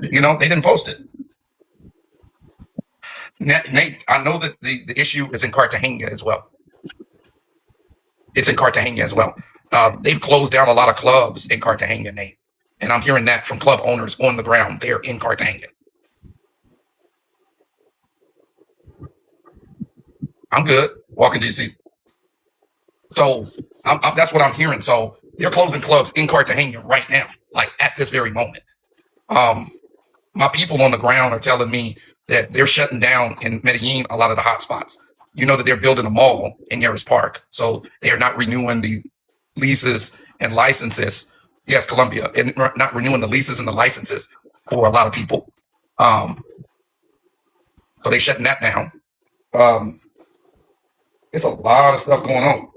They didn't post it. Nate, I know that the issue is in Cartagena as well. It's in Cartagena as well. They've closed down a lot of clubs in Cartagena, Nate. And I'm hearing that from club owners on the ground there in Cartagena. I'm good. Walking GC. So that's what I'm hearing. So they're closing clubs in Cartagena right now, like at this very moment. My people on the ground are telling me that they're shutting down in Medellin a lot of the hot spots. you know that they're building a mall in Yarris Park. So they are not renewing the leases and licenses. Yes, Colombia, and not renewing the leases and the licenses for a lot of people. Um, so they shutting that down. Um, it's a lot of stuff going on.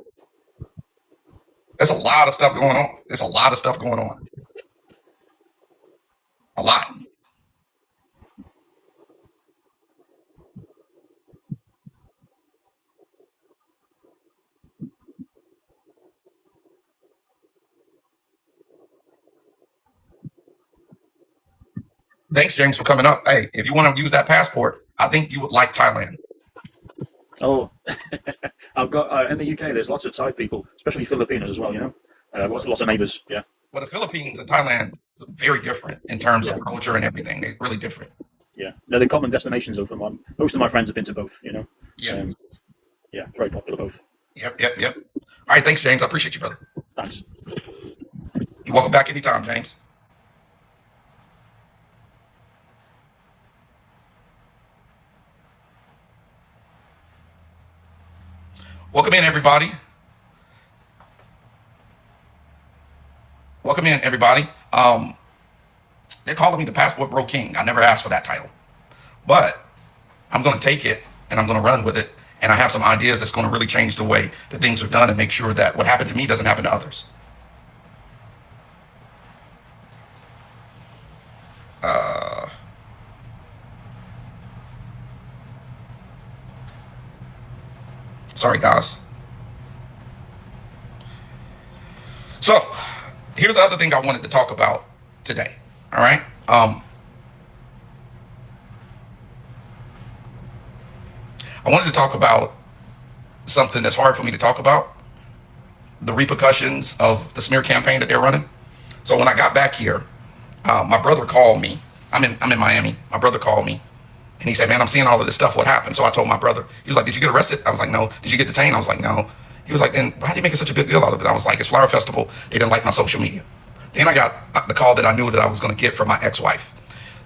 There's a lot of stuff going on. There's a lot of stuff going on. A lot. Thanks, James, for coming up. Hey, if you want to use that passport, I think you would like Thailand. Oh, I've got in the UK. There's lots of Thai people, especially Filipinos as well. Lots of neighbours. Yeah, Well, the Philippines and Thailand is very different in terms yeah, of culture and everything. They're really different. yeah. They're common destinations of them. Most of my friends have been to both. Yeah. Yeah, very popular both. Yep. All right. Thanks, James. I appreciate you, brother. Thanks. You're welcome back anytime, James. Welcome in, everybody. Welcome in, everybody. They're calling me the Passport Bro King. I never asked for that title, but I'm going to take it and I'm going to run with it. And I have some ideas that's going to really change the way that things are done and make sure that what happened to me doesn't happen to others. Sorry, guys. So here's the other thing I wanted to talk about today. All right. I wanted to talk about something that's hard for me to talk about, the repercussions of the smear campaign that they're running. So when I got back here, my brother called me. I'm in Miami. My brother called me and he said, man, I'm seeing all of this stuff. What happened? So I told my brother. He was like, did you get arrested? I was like, no. Did you get detained? I was like, no. He was like, then why are you making such a big deal out of it? I was like, it's Flower Festival. They didn't like my social media. Then I got the call that I knew that I was going to get from my ex-wife.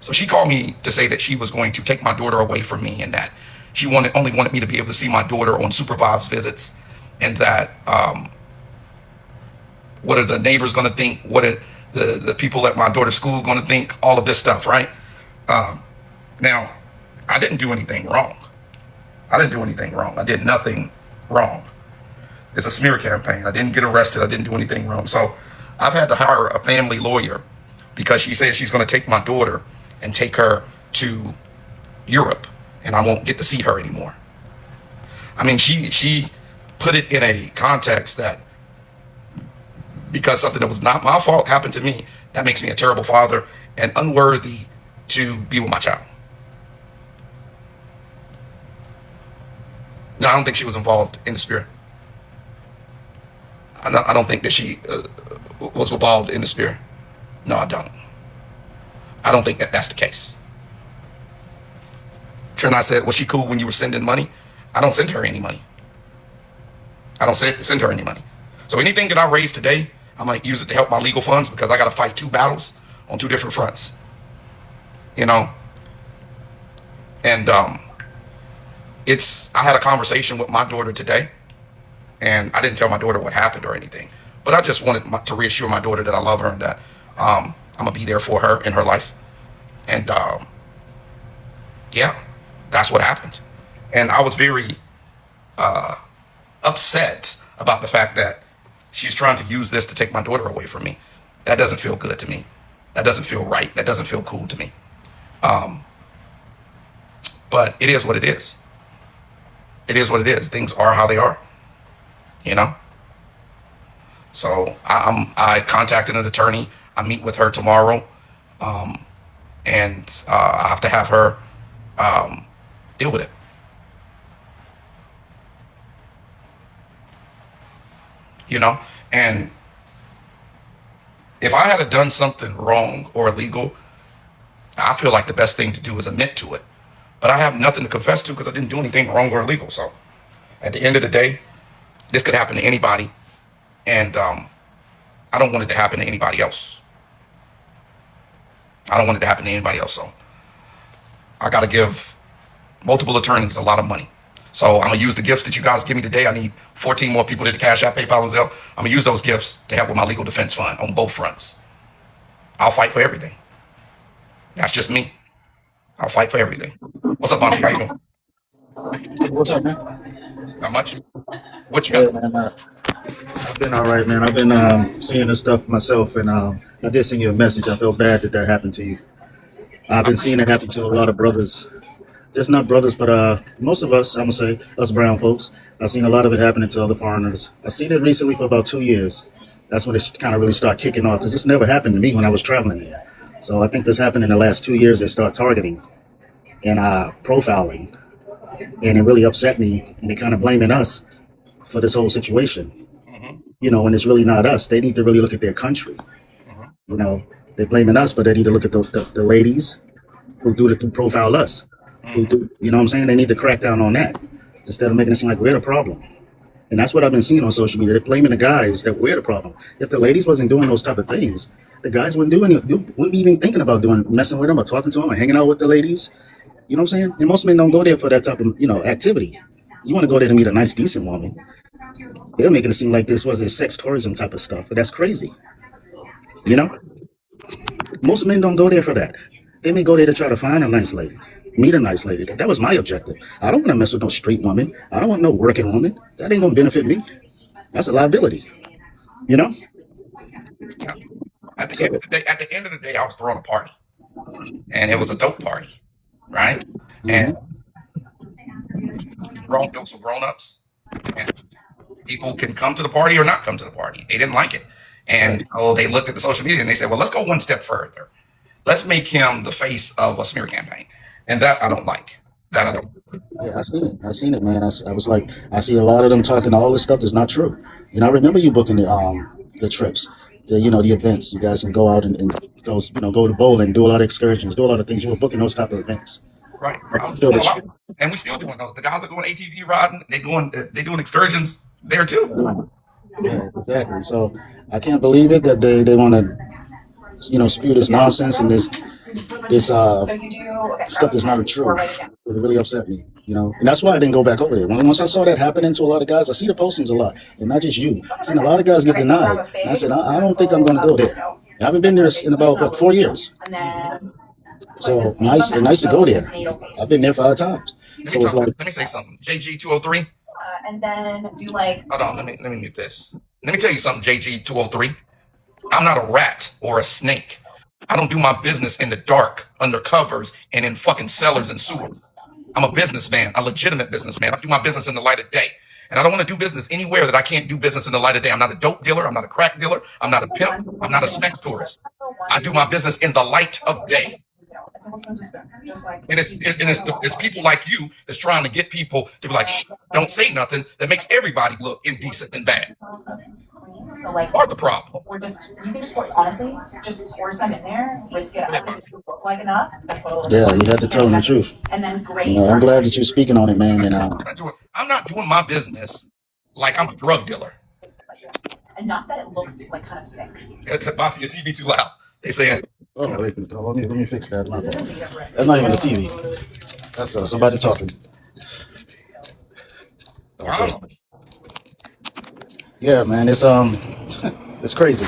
So she called me to say that she was going to take my daughter away from me and that she only wanted me to be able to see my daughter on supervised visits, and that what are the neighbors going to think? What are the people at my daughter's school going to think? All of this stuff, right? Now, I didn't do anything wrong. I did nothing wrong. It's a smear campaign. I didn't get arrested. I didn't do anything wrong. So I've had to hire a family lawyer because she says she's going to take my daughter and take her to Europe, and I won't get to see her anymore. I mean, she put it in a context that because something that was not my fault happened to me, that makes me a terrible father and unworthy to be with my child. No, I don't think she was involved in the spirit. I don't think that she was involved in the spirit. No, I don't. I don't think that that's the case. Trina said, was she cool when you were sending money? I don't send her any money. I don't send her any money. So anything that I raise today, I might use it to help my legal funds because I got to fight two battles on two different fronts. And I had a conversation with my daughter today, and I didn't tell my daughter what happened or anything, but I just wanted to reassure my daughter that I love her and that I'm gonna be there for her in her life. And yeah, that's what happened. And I was very upset about the fact that she's trying to use this to take my daughter away from me. That doesn't feel good to me. That doesn't feel right. That doesn't feel cool to me. But it is what it is. It is what it is. Things are how they are. So I contacted an attorney. I meet with her tomorrow, and I have to have her deal with it. And if I had done something wrong or illegal, I feel like the best thing to do is admit to it. But I have nothing to confess to because I didn't do anything wrong or illegal. So at the end of the day, this could happen to anybody. And I don't want it to happen to anybody else. So I got to give multiple attorneys a lot of money. So I'm gonna use the gifts that you guys give me today. I need 14 more people to Cash App, PayPal, and Zelle. I'm gonna use those gifts to help with my legal defense fund on both fronts. I'll fight for everything. That's just me. I'll fight for everything. What's up, Bonnie? How you doing? What's up, man? Not much. What you Yeah, got? man. I've been all right, man. I've been seeing this stuff myself, and I did send you a message. I felt bad that happened to you. I've been seeing it happen to a lot of brothers, just not brothers, but most of us. I'm gonna say us brown folks. I've seen a lot of it happening to other foreigners. I've seen it recently for about 2 years. That's when it kind of really started kicking off because this never happened to me when I was traveling there. So I think this happened in the last 2 years. They start targeting and profiling, and it really upset me. And they kind of blaming us for this whole situation. Mm-hmm. When it's really not us. They need to really look at their country. Mm-hmm. They're blaming us, but they need to look at the ladies who profile us. Who Mm-hmm. do, you know what I'm saying? They need to crack down on that instead of making it seem like we're the problem. And that's what I've been seeing on social media. They're blaming the guys that we're the problem. If the ladies wasn't doing those type of things, the guys wouldn't do any. Wouldn't be even thinking about messing with them or talking to them or hanging out with the ladies. You know what I'm saying? And most men don't go there for that type of activity. You want to go there to meet a nice, decent woman. They're making it seem like this was a sex tourism type of stuff, but that's crazy. You know, most men don't go there for that. They may go there to try to find a nice lady, meet a nice lady. That was my objective. I don't want to mess with no street woman. I don't want no working woman. That ain't gonna benefit me. That's a liability. You know. Yeah. At the end So. of the day, I was throwing a party, and it was a dope party, right? And Mhm. there was some grown-ups, and people can come to the party or not come to the party. They didn't like it, and Right. so they looked at the social media and they said, "Well, let's go one step further. Let's make him the face of a smear campaign," and that I don't like. That I Right. don't. Yeah, I seen it. I seen it, man. I was like, I see a lot of them talking all this stuff that's not true. I remember you booking the trips, the events. You guys can go out and go to bowling, do a lot of excursions, do a lot of things. You were booking those type of events. Right. I I was feel doing a that lot, and we still doing those. The guys are going ATV riding. They doing excursions there too. Yeah, exactly. So I can't believe it that they want to spew this nonsense and this stuff that's not the truth. It really upset me, and that's why I didn't go back over there. Once I saw that happening to a lot of guys, I see the postings a lot, and not just you. I've seen a lot of guys get denied, and I said I don't think I'm going to go there. I haven't been there in about 4 years. So nice to go there. I've been there 5 times. Let me So it's talk. like, Let me say something. JG 203. Hold on. Let me mute this. Let me tell you something. JG 203. I'm not a rat or a snake. I don't do my business in the dark, under covers, and in fucking cellars and sewers. I'm a businessman, a legitimate businessman. I do my business in the light of day. And I don't want to do business anywhere that I can't do business in the light of day. I'm not a dope dealer. I'm not a crack dealer. I'm not a pimp. I'm not a sex tourist. I do my business in the light of day. And it's people like you that's trying to get people to be like, shh, don't say nothing, that makes everybody look indecent and bad. Are the problem. yeah, you have to tell them the truth. I'm glad that you're speaking on it, man. And I'm not doing my business like I'm a drug dealer. Bossy, your TV too loud. They saying, oh, wait, let me fix that. That's not even the TV. That's somebody talking. I Okay. don't know. Yeah, man, it's it's crazy.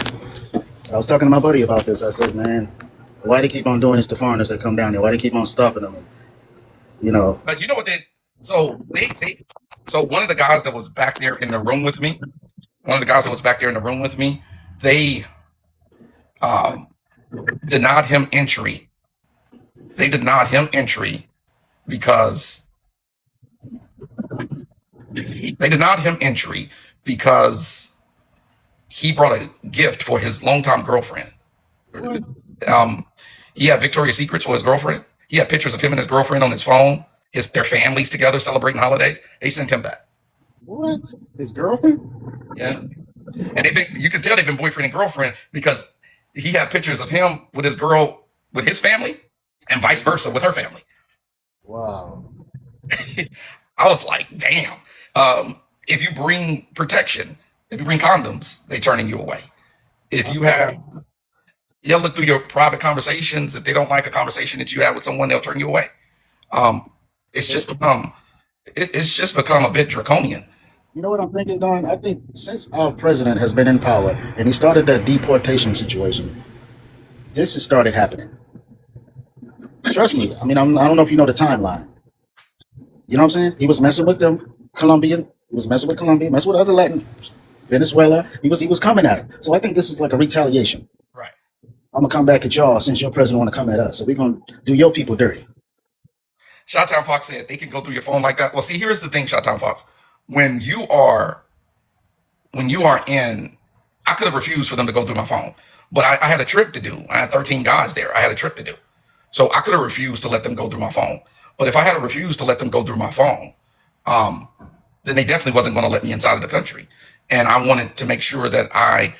I was talking to my buddy about this. I said, man, why they keep on doing this to foreigners that come down there? Why they keep on stopping them? But you know what so one of the guys that was back there in the room with me, they um, denied him entry. They denied him entry because he brought a gift for his longtime girlfriend. He had Victoria's Secrets for his girlfriend. He had pictures of him and his girlfriend on his phone. Their families together celebrating holidays. They sent him back. What? His girlfriend? Yeah, and you can tell they've been boyfriend and girlfriend because he had pictures of him with his girl with his family, and vice versa with her family. Wow. I was like, damn. If you bring protection, if you bring condoms, they turning you away. If you have, they'll look through your private conversations. If they don't like a conversation that you have with someone, they'll turn you away. It's just It's just become a bit draconian. You know what I'm thinking, Don? I think since our president has been in power and he started that deportation situation, this has started happening. Trust me. I mean, I don't know if you know the timeline. You know what I'm saying? He was messing with them Colombian. He was messing with Colombia, messing with other Latin, Venezuela. He was coming at him. So I think this is like a retaliation. Right. I'm gonna come back at y'all since your president want to come at us. So we're gonna do your people dirty. Shottown Fox said they can go through your phone like that. Well, see, here's the thing, Shottown Fox. When you are in, I could have refused for them to go through my phone, but I had a trip to do. I had 13 guys there. I had a trip to do. So I could have refused to let them go through my phone. But if I had refused to let them go through my phone, then they definitely wasn't going to let me inside of the country. And I wanted to make sure that I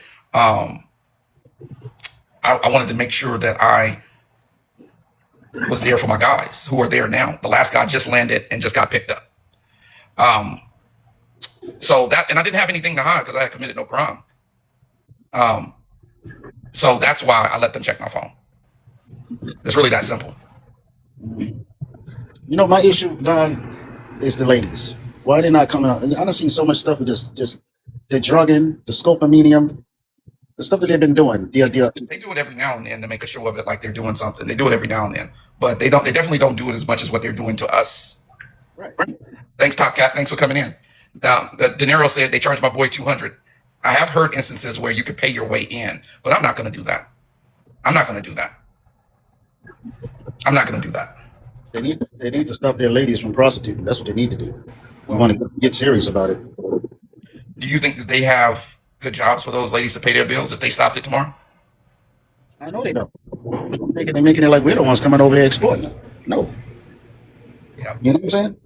wanted to make sure that I was there for my guys who are there now. The last guy just landed and just got picked up. So that, and I didn't have anything to hide because I had committed no crime. So that's why I let them check my phone. It's really that simple. You know, my issue, Don, is the ladies. Why are they not coming out? I done seen so much stuff with just the drugging, the scopaminium, the stuff that they've been doing. They do it every now and then to make a show of it like they're doing something. They do it every now and then, but they definitely don't do it as much as what they're doing to us. Right. Thanks, Top Cat. Thanks for coming in. The De Niro said they charged my boy $200. I have heard instances where you could pay your way in, but I'm not going to do that. I'm not going to do that. I'm not going to do that. They need to stop their ladies from prostituting. That's what they need to do. We want to get serious about it. Do you think that they have good jobs for those ladies to pay their bills if they stopped it tomorrow? I know they don't. They're making it like we're the ones coming over there exploiting them. No. Yeah. You know what I'm saying?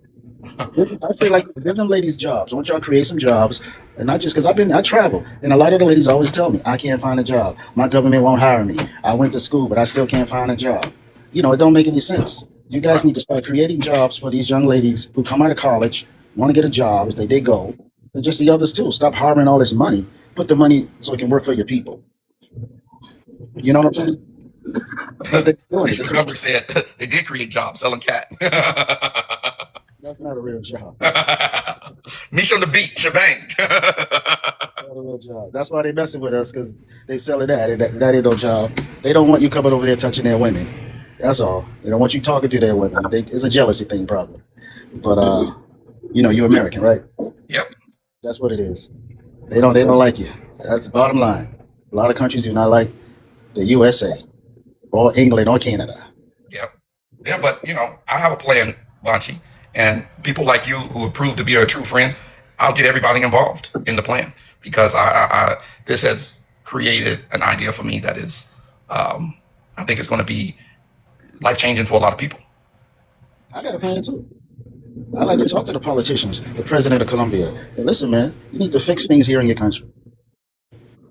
I say like give them ladies jobs. I want y'all to create some jobs, and not just because I travel, and a lot of the ladies always tell me I can't find a job. My government won't hire me. I went to school, but I still can't find a job. You know, it don't make any sense. You guys need to start creating jobs for these young ladies who come out of college, want to get a job. If they go, and just the others too. Stop harboring all this money. Put the money so it can work for your people. You know what I'm saying? The government said they did create jobs selling cat. That's not a real job. Meet on the beach, shebang. Not a real job. That's why they messing with us, because they selling that. That ain't no job. They don't want you coming over there touching their women. That's all. They don't want you talking to their women. It's a jealousy thing, probably. But you know, you're American, right? Yep. That's what it is. They don't like you. That's the bottom line. A lot of countries do not like the USA or England or Canada. Yep. Yeah, but you know, I have a plan, Banchi, and people like you who have proved to be a true friend, I'll get everybody involved in the plan because I this has created an idea for me that is, I think it's going to be life-changing for a lot of people. I got a plan too. I like to talk to the politicians, the president of Colombia. Hey, listen, man, you need to fix things here in your country.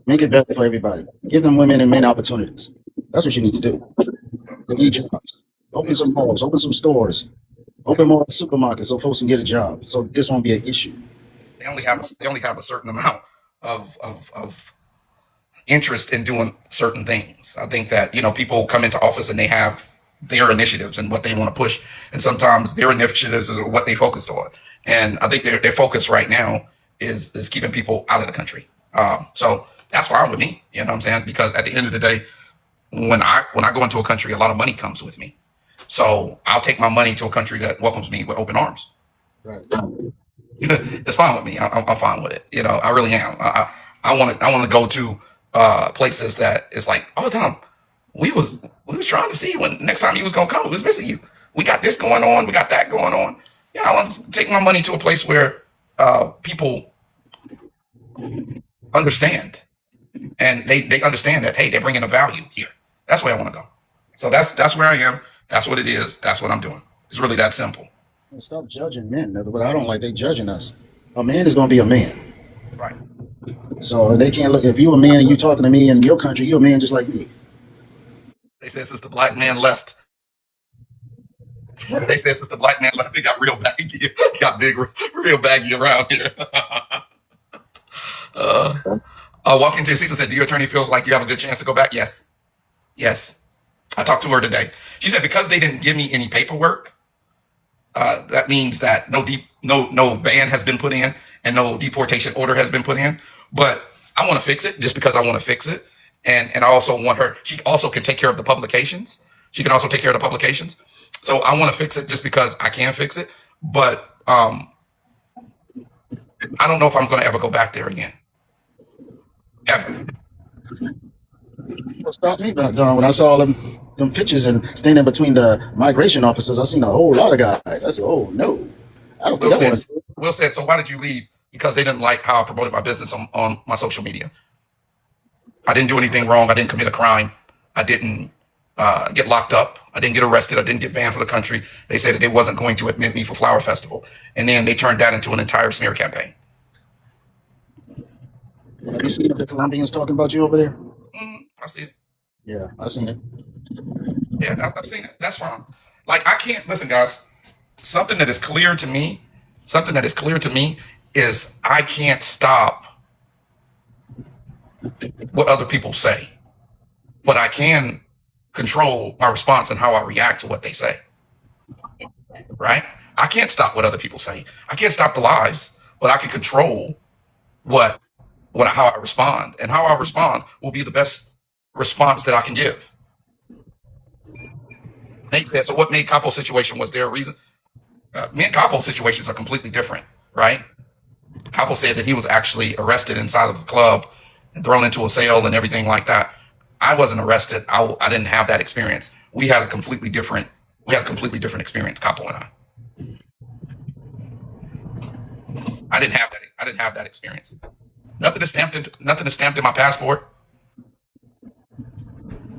Make it better for everybody. Give them women and men opportunities. That's what you need to do. They need jobs. Open some malls, open some stores, open more supermarkets so folks can get a job. So this won't be an issue. They only have a certain amount of interest in doing certain things. I think that, you know, people come into office and they have their initiatives and what they want to push. And sometimes their initiatives are what they focused on. And I think their focus right now is keeping people out of the country. So that's fine with me. You know what I'm saying? Because at the end of the day, when I go into a country, a lot of money comes with me. So I'll take my money to a country that welcomes me with open arms. Right. It's fine with me. I'm fine with it. You know, I really am. I want to go to places that is like, oh, Tom, we was trying to see when next time you was gonna come. We was missing you. We got this going on. We got that going on. Yeah, I want to take my money to a place where people understand, and they understand that, hey, they're bringing a value here. That's where I want to go. So that's where I am. That's what it is. That's what I'm doing. It's really that simple. And stop judging men. But I don't like they judging us. A man is going to be a man. Right. So they can't look. If you're a man and you're talking to me in your country, you're a man just like me. They said since the black man left. They said since the black man left, it got real baggy. Got big, real baggy around here. Walking to Cecil said, do your attorney feels like you have a good chance to go back? Yes. Yes. I talked to her today. She said because they didn't give me any paperwork, that means that no ban has been put in and no deportation order has been put in. But I want to fix it just because I want to fix it. And I also want her, she also can take care of the publications. She can also take care of the publications. So I want to fix it just because I can fix it. But I don't know if I'm going to ever go back there again. Ever. What stopped me, John, when I saw them pictures and standing between the migration officers, I seen a whole lot of guys. I said, "Oh no, I don't think I want to." Will said, so why did you leave? Because they didn't like how I promoted my business on my social media. I didn't do anything wrong. I didn't commit a crime. I didn't get locked up. I didn't get arrested. I didn't get banned from the country. They said that they wasn't going to admit me for Flower Festival. And then they turned that into an entire smear campaign. Have you seen the Colombians talking about you over there? I've seen it. Yeah, I've seen it. Yeah, I've seen it. That's fine. Like, I can't, listen, guys, something that is clear to me is I can't stop what other people say, but I can control my response and how I react to what they say. Right? I can't stop what other people say. I can't stop the lies, but I can control how I respond, and how I respond will be the best response that I can give. Nate said, so what made Capo's situation? Was there a reason? Me and Capo's situations are completely different, right? Capo said that he was actually arrested inside of the club and thrown into a cell and everything like that. I wasn't arrested. I didn't have that experience. We had a completely different experience, Capo and I. I didn't have that experience. Nothing is stamped in my passport.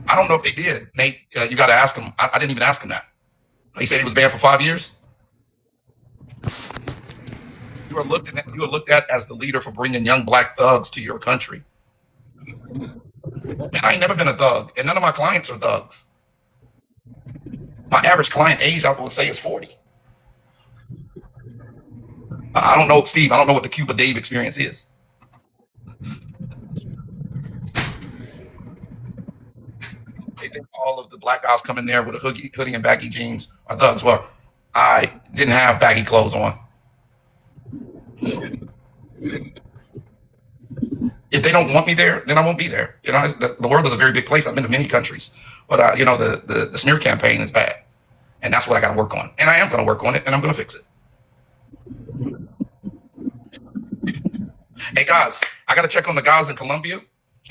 I don't know if they did. Nate, you got to ask him. I didn't even ask him that. He said he was banned for 5 years. You are looked at as the leader for bringing young black thugs to your country. Man, I ain't never been a thug, and none of my clients are thugs. My average client age, I would say, is 40. I don't know, Steve. I don't know what the Cuba Dave experience is. They think all of the black guys come in there with a hoodie and baggy jeans are thugs. Well, I didn't have baggy clothes on. If they don't want me there, then I won't be there. You know, the world is a very big place. I've been to many countries, but the smear campaign is bad, and that's what I got to work on. And I am going to work on it, and I'm going to fix it. Hey guys, I got to check on the guys in Colombia,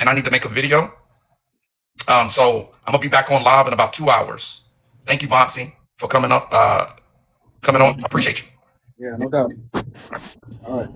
and I need to make a video. So I'm gonna be back on live in about 2 hours. Thank you, Bonsi, for coming on. I appreciate you. Yeah, no doubt. All right.